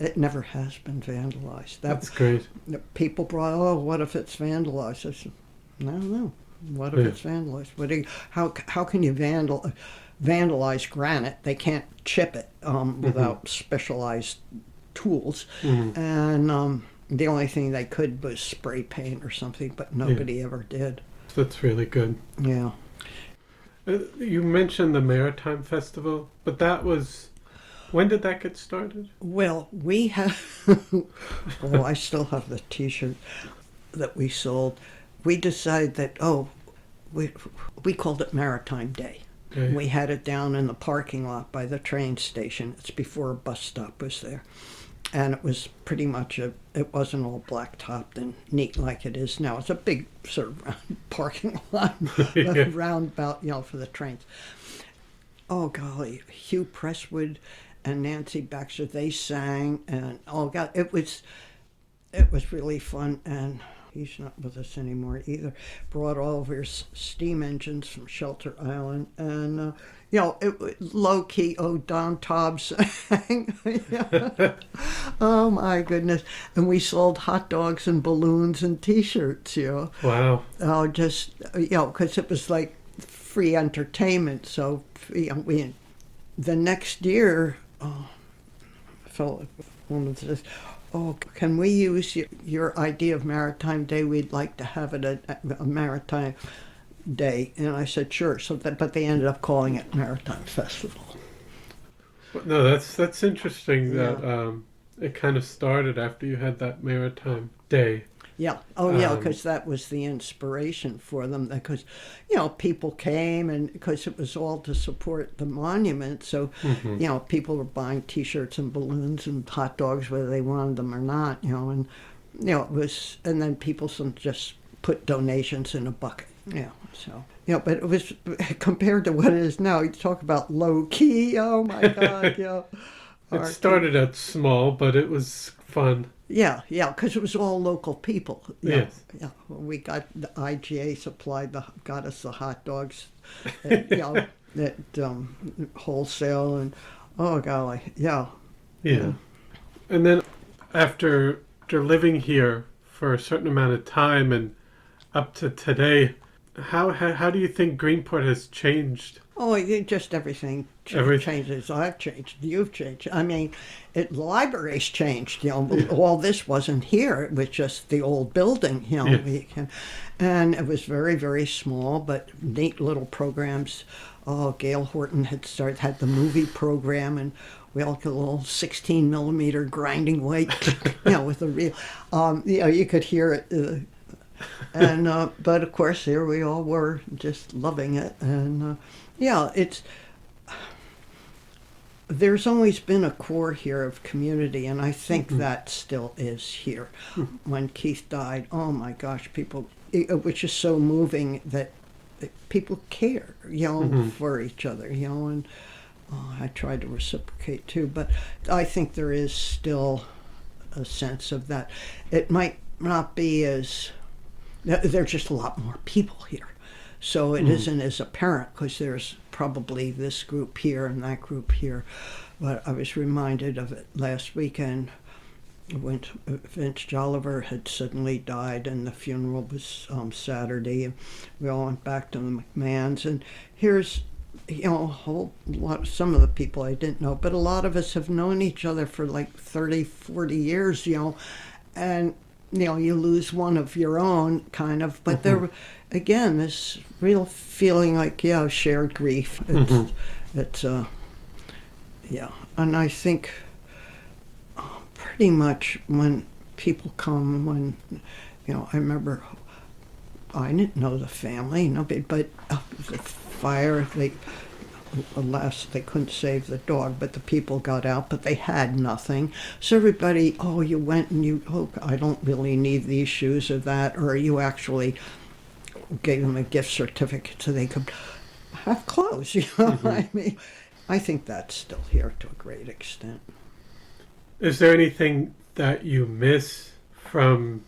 Speaker 2: It never has been vandalized.
Speaker 1: That's great.
Speaker 2: People brought, what if it's vandalized? I said, no. What if it's vandalized? How can you vandalize granite? They can't chip it without specialized tools. And the only thing they could was spray paint or something, but nobody ever did.
Speaker 1: That's really good.
Speaker 2: Yeah.
Speaker 1: You mentioned the Maritime Festival, but when did that get started?
Speaker 2: Well, we have, I still have the t-shirt that we sold. We decided that, we called it Maritime Day. Okay. We had it down in the parking lot by the train station. It's before a bus stop was there. And it was pretty much it wasn't all black-topped and neat like it is now. It's a big sort of round parking lot, roundabout, for the trains. Oh, golly, Hugh Presswood and Nancy Baxter, they sang, and it was really fun, and he's not with us anymore either. Brought all of his steam engines from Shelter Island, and it low-key, Don Tobb sang. Oh, my goodness. And we sold hot dogs and balloons and T-shirts,
Speaker 1: Wow.
Speaker 2: Because it was like free entertainment. So, the next year, felt like one of this, can we use your idea of Maritime Day? We'd like to have it a Maritime Day. And I said, sure. But they ended up calling it Maritime Festival.
Speaker 1: No, that's interesting that it kind of started after you had that Maritime Day.
Speaker 2: Yeah. Oh, yeah, because that was the inspiration for them. Because, people came, and because it was all to support the monument. So, people were buying T-shirts and balloons and hot dogs, whether they wanted them or not. And it was, and then people just put donations in a bucket. So but it was compared to what it is now. You talk about low key. Oh my God,
Speaker 1: It started out small, but it was fun.
Speaker 2: Yeah, because it was all local people.
Speaker 1: Yes.
Speaker 2: Yeah. We got the IGA got us the hot dogs, at wholesale, and oh golly, yeah.
Speaker 1: And then after living here for a certain amount of time and up to today, how do you think Greenport has changed?
Speaker 2: Oh, just everything changes. I've changed. You've changed. I mean, the library's changed. All this wasn't here. It was just the old building. And it was very, very small, but neat little programs. Oh, Gail Horton had the movie program, and we all got a little 16 millimeter grinding weight, with a real. You could hear it. And but of course, here we all were just loving it, and there's always been a core here of community, and I think that still is here. When Keith died, oh my gosh, which is so moving that people care, for each other, and I tried to reciprocate too, but I think there is still a sense of that. It might not be as. There's just a lot more people here. So it isn't as apparent because there's probably this group here and that group here. But I was reminded of it last weekend when Vince Jolliver had suddenly died, and the funeral was Saturday. And we all went back to the McMahons. And here's, a whole lot, some of the people I didn't know, but a lot of us have known each other for like 30, 40 years, and you lose one of your own, kind of, but there, again, this real feeling like, shared grief. It's and I think pretty much when people come, I remember I didn't know the family, but the fire, alas, they couldn't save the dog, but the people got out, but they had nothing. So everybody, you went and I don't really need these shoes or that, or you actually gave them a gift certificate so they could have clothes, I mean, I think that's still here to a great extent.
Speaker 1: Is there anything that you miss from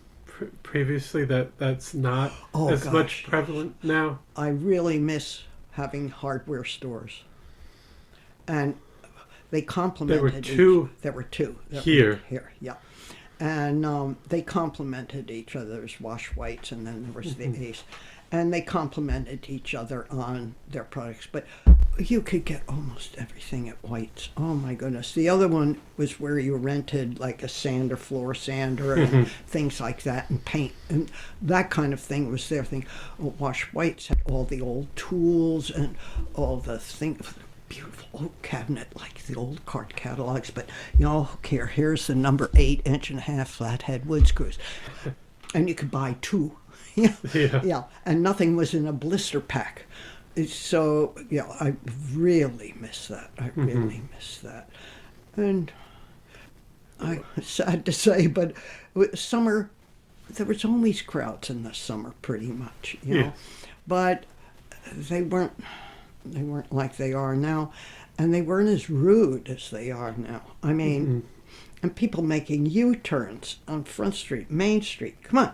Speaker 1: previously that's not much prevalent now?
Speaker 2: I really miss having hardware stores, and they complemented. There were two
Speaker 1: here,
Speaker 2: and they complemented each other. There's Wash Whites, and then there was the Ace, and they complemented each other on their products. But you could get almost everything at White's. Oh my goodness! The other one was where you rented like a sander, floor sander, and things like that, and paint, and that kind of thing was their thing. Wash White's had all the old tools and all the things. Beautiful oak cabinet like the old card catalogs, but here's the number 8.5-inch flathead wood screws, and you could buy two. And nothing was in a blister pack. So I really miss that. I really miss that, and sad to say, but summer, there was always crowds in the summer, pretty much, but they weren't like they are now, and they weren't as rude as they are now. I mean, and people making U-turns on Front Street, Main Street. Come on,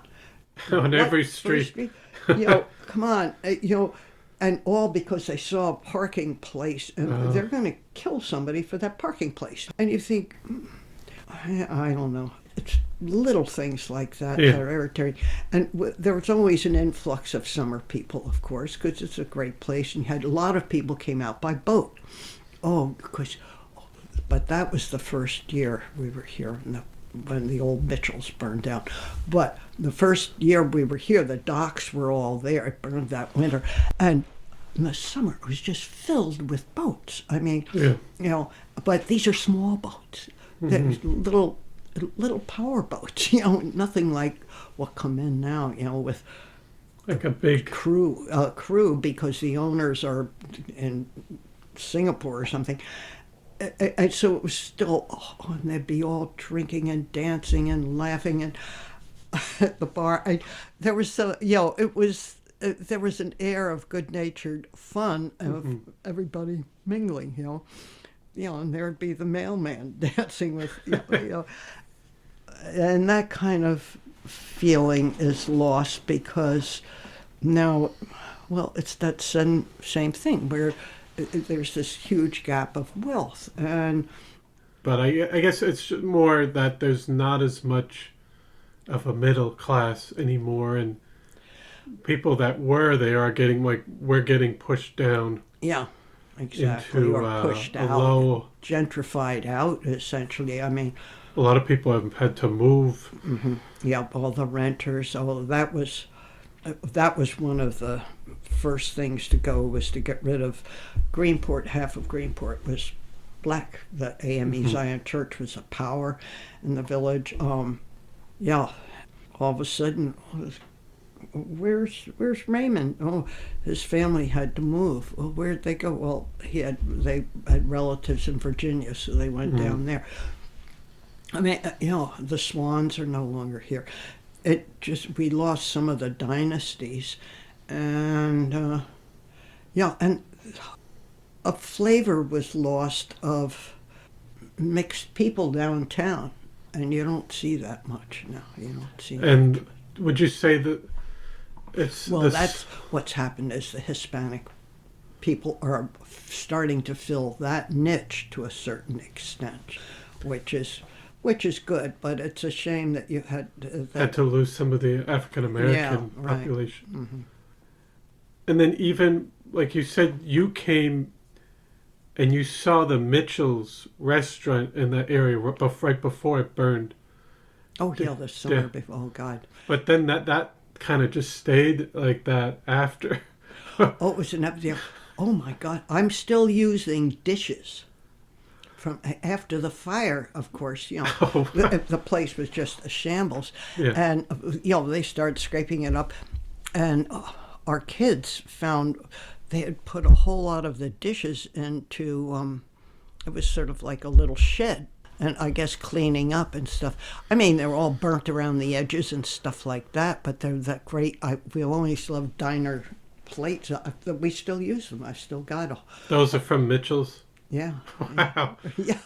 Speaker 1: on every street.
Speaker 2: Come on, and all because they saw a parking place, and they're going to kill somebody for that parking place. And you think, I don't know. It's little things like that that are irritating. And there was always an influx of summer people, of course, because it's a great place, and you had a lot of people came out by boat. But that was the first year we were here when the old Mitchells burned down. But the first year we were here, the docks were all there. It burned that winter. And in the summer, it was just filled with boats. I mean, but these are small boats. They're little little power boats, nothing like what come in now, with
Speaker 1: Like a big
Speaker 2: crew, because the owners are in Singapore or something. And so it was still, and they'd be all drinking and dancing and laughing and at the bar. There was there was an air of good-natured fun of everybody mingling, and there'd be the mailman dancing with, and that kind of feeling is lost because now, well, it's that same thing where there's this huge gap of wealth,
Speaker 1: but I guess it's more that there's not as much of a middle class anymore, and people that were there are getting we're getting pushed down.
Speaker 2: Yeah, exactly.
Speaker 1: Into
Speaker 2: or pushed out, gentrified out. Essentially, I mean,
Speaker 1: a lot of people have had to move.
Speaker 2: Mm-hmm. Yeah, all the renters. That was one of the first things to go, was to get rid of Greenport. Half of Greenport was black. The AME Zion Church was a power in the village. Yeah, all of a sudden, where's Raymond? Oh, his family had to move. Well, where'd they go? Well, they had relatives in Virginia, so they went down there. I mean, the Swans are no longer here. We lost some of the dynasties, and and a flavor was lost of mixed people downtown, and you don't see that much now. You don't see.
Speaker 1: And would you say that it's
Speaker 2: that's what's happened is the Hispanic people are starting to fill that niche to a certain extent, which is good, but it's a shame that you had
Speaker 1: to lose some of the African American population.
Speaker 2: Mm-hmm.
Speaker 1: And then even, like you said, you came and you saw the Mitchell's restaurant in that area right before it burned.
Speaker 2: Oh, yeah, the summer before. Oh, God.
Speaker 1: But then that kind of just stayed like that after.
Speaker 2: Oh, it was an episode. Oh, my God. I'm still using dishes from after the fire, of course.
Speaker 1: Oh, wow.
Speaker 2: The place was just a shambles.
Speaker 1: Yeah.
Speaker 2: And, they started scraping it up. And our kids found they had put a whole lot of the dishes into, it was sort of like a little shed. And I guess cleaning up and stuff. I mean, they were all burnt around the edges and stuff like that, but they're that great. We always love diner plates. We still use them. I've still got them.
Speaker 1: Those are from Mitchell's?
Speaker 2: Yeah.
Speaker 1: Wow.
Speaker 2: Yeah.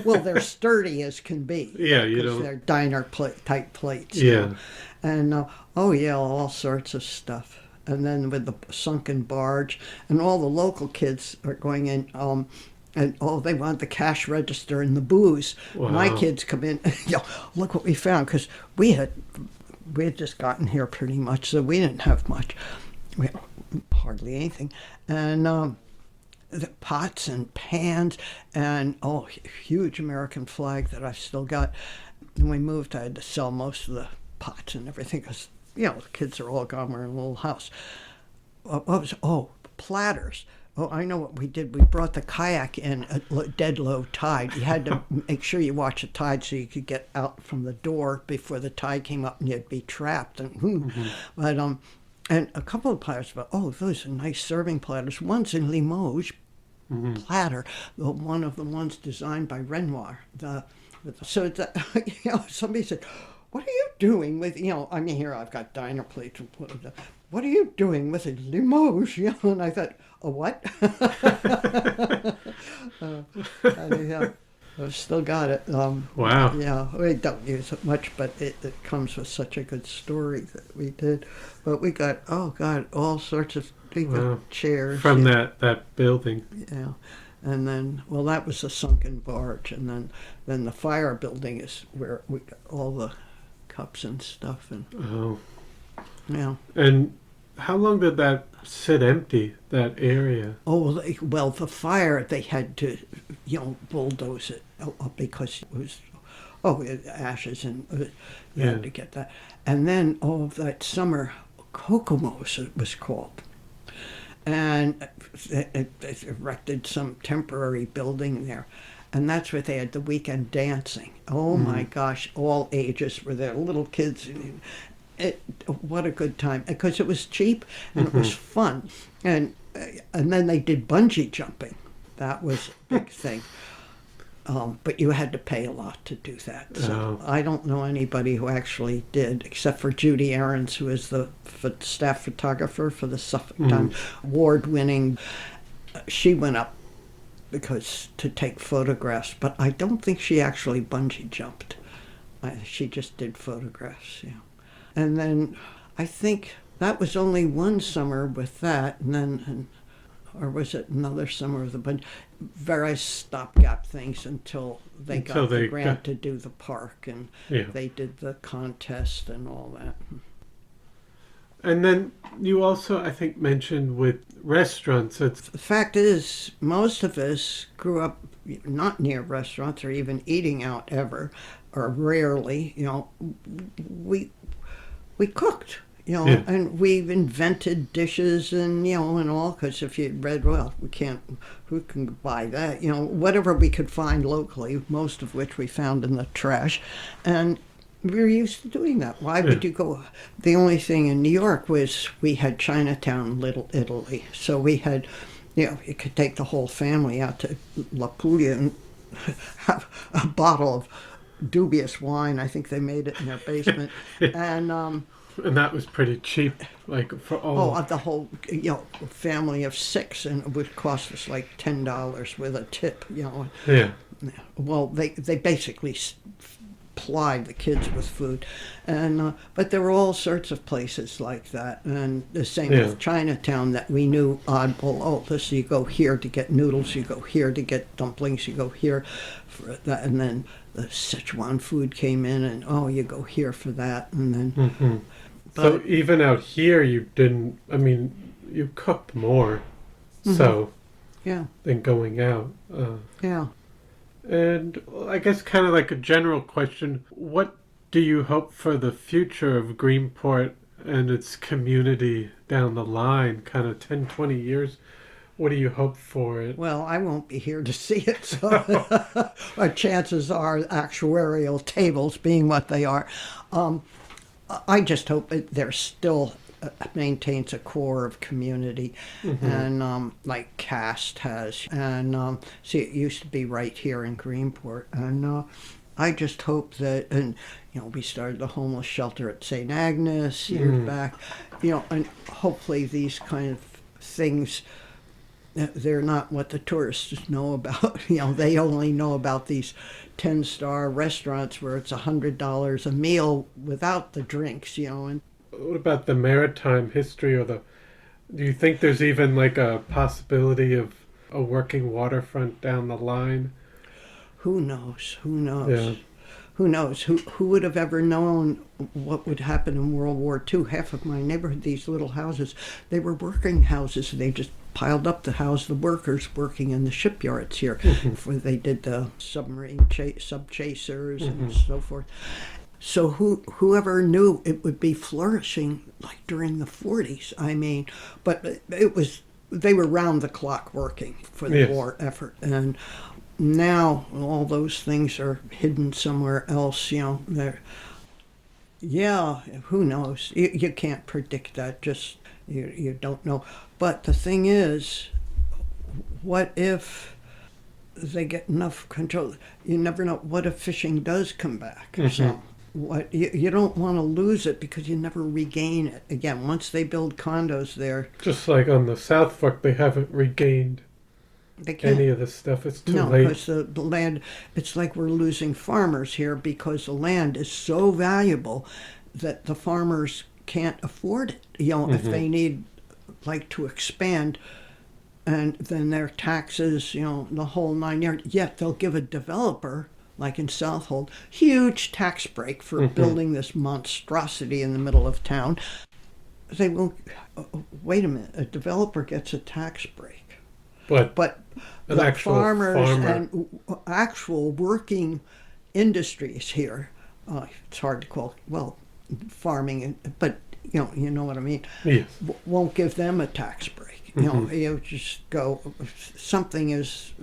Speaker 2: Well, they're sturdy as can be.
Speaker 1: Yeah, you don't.
Speaker 2: They're diner type plates.
Speaker 1: Yeah.
Speaker 2: And, all sorts of stuff. And then with the sunken barge, and all the local kids are going in, and they want the cash register and the booze.
Speaker 1: Wow.
Speaker 2: My kids come in, look what we found, because we had just gotten here pretty much, so we didn't have much. We had hardly anything. And the pots and pans, and huge American flag that I've still got. When we moved, I had to sell most of the pots and everything, because the kids are all gone. We're in a little house. Platters. Oh, I know what we did. We brought the kayak in at dead low tide. You had to make sure you watch the tide so you could get out from the door before the tide came up and you'd be trapped. But and a couple of platters. But those are nice serving platters. One's in Limoges platter. One of the ones designed by Renoir. Somebody said, "What are you doing with here I've got diner plates. What are you doing with a Limoges?" And I thought, "A what?" I've still got it.
Speaker 1: Wow.
Speaker 2: Yeah, we don't use it much, but it comes with such a good story that we did. But we got, all sorts of chairs.
Speaker 1: From that building.
Speaker 2: Yeah. And then, that was a sunken barge. And then the fire building is where we got all the cups and stuff. And yeah.
Speaker 1: And how long did that sit empty, that area?
Speaker 2: The fire, they had to, bulldoze it because it was, ashes, and you had to get that. And then, that summer, Kokomo's, it was called. And they erected some temporary building there. And that's where they had the weekend dancing. Oh my gosh, all ages were there, little kids. What a good time, because it was cheap and it was fun. And then they did bungee jumping. That was a big thing. But you had to pay a lot to do that. So I don't know anybody who actually did, except for Judy Ahrens, who is the staff photographer for the Suffolk Times, award-winning. She went up to take photographs, but I don't think she actually bungee jumped. She just did photographs, yeah. And then I think that was only one summer with that, and then, or was it another summer with a bunch, various stopgap things until they got the grant to do the park, and they did the contest and all that.
Speaker 1: And then you also, I think, mentioned with restaurants. The
Speaker 2: fact is, most of us grew up not near restaurants or even eating out ever, or rarely. We cooked. And we've invented dishes and, and all, because if you read, well, who can buy that? Whatever we could find locally, most of which we found in the trash. And we were used to doing that. Why would you go? The only thing in New York was we had Chinatown, Little Italy. So we had, you could take the whole family out to La Puglia and have a bottle of dubious wine. I think they made it in their basement.
Speaker 1: And that was pretty cheap, like for all.
Speaker 2: Oh, the whole, family of 6, and it would cost us like $10 with a tip,
Speaker 1: Yeah.
Speaker 2: Well, they basically plied the kids with food, and but there were all sorts of places like that, and the same with Chinatown, that we knew oddball. Oh, listen, you go here to get noodles, you go here to get dumplings, you go here for that, and then the Sichuan food came in, and you go here for that, and then.
Speaker 1: So even out here, you didn't. I mean, you cooked more, so than going out. And I guess kind of like a general question, what do you hope for the future of Greenport and its community down the line, kind of 10, 20 years? What do you hope for it?
Speaker 2: Well, I won't be here to see it, so our chances are, actuarial tables being what they are. I just hope there still maintains a core of community, and like Cast has, and see, it used to be right here in Greenport, and I just hope that, and we started the homeless shelter at St. Agnes years back, and hopefully these kind of things, they're not what the tourists know about. They only know about these 10-star restaurants where it's $100 a meal without the drinks, and
Speaker 1: what about the maritime history, or do you think there's even like a possibility of a working waterfront down the line?
Speaker 2: Who knows?
Speaker 1: Yeah.
Speaker 2: Who knows? Who would have ever known what would happen in World War II? Half of my neighborhood, these little houses, they were working houses. They just piled up to house the workers working in the shipyards here. Before they did the submarine sub-chasers and so forth. So whoever knew it would be flourishing like during the 40s? I mean, but they were round the clock working for the war effort, and now all those things are hidden somewhere else. Who knows? You can't predict that. Just you don't know. But the thing is, what if they get enough control? You never know. What if fishing does come back? So what you don't want to lose it, because you never regain it again. Once they build condos there,
Speaker 1: just like on the South Fork, they haven't regained any of this stuff. It's too late. No,
Speaker 2: because the land, it's like we're losing farmers here, because the land is so valuable that the farmers can't afford it. If they need to expand, and then their taxes, the whole 9 yards. Yet they'll give a developer, like in Southold, huge tax break for building this monstrosity in the middle of town. They won't. Wait a minute, a developer gets a tax break, but the farmers and actual working industries here, it's hard to call farming, but you know what I mean?
Speaker 1: Yes.
Speaker 2: Won't give them a tax break. You just go, something is,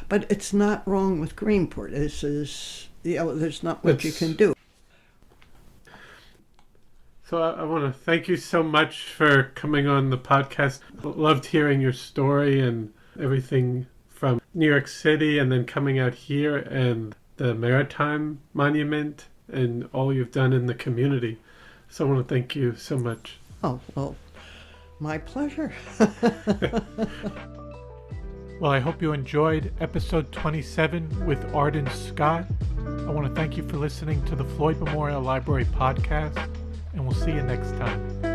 Speaker 2: but it's not wrong with Greenport. This is, there's not much you can do.
Speaker 1: So I want to thank you so much for coming on the podcast. Loved hearing your story and everything from New York City and then coming out here and the Maritime Monument and all you've done in the community. So I want to thank you so much.
Speaker 2: Oh, well, my pleasure.
Speaker 1: Well, I hope you enjoyed episode 27 with Arden Scott. I want to thank you for listening to the Floyd Memorial Library podcast, and we'll see you next time.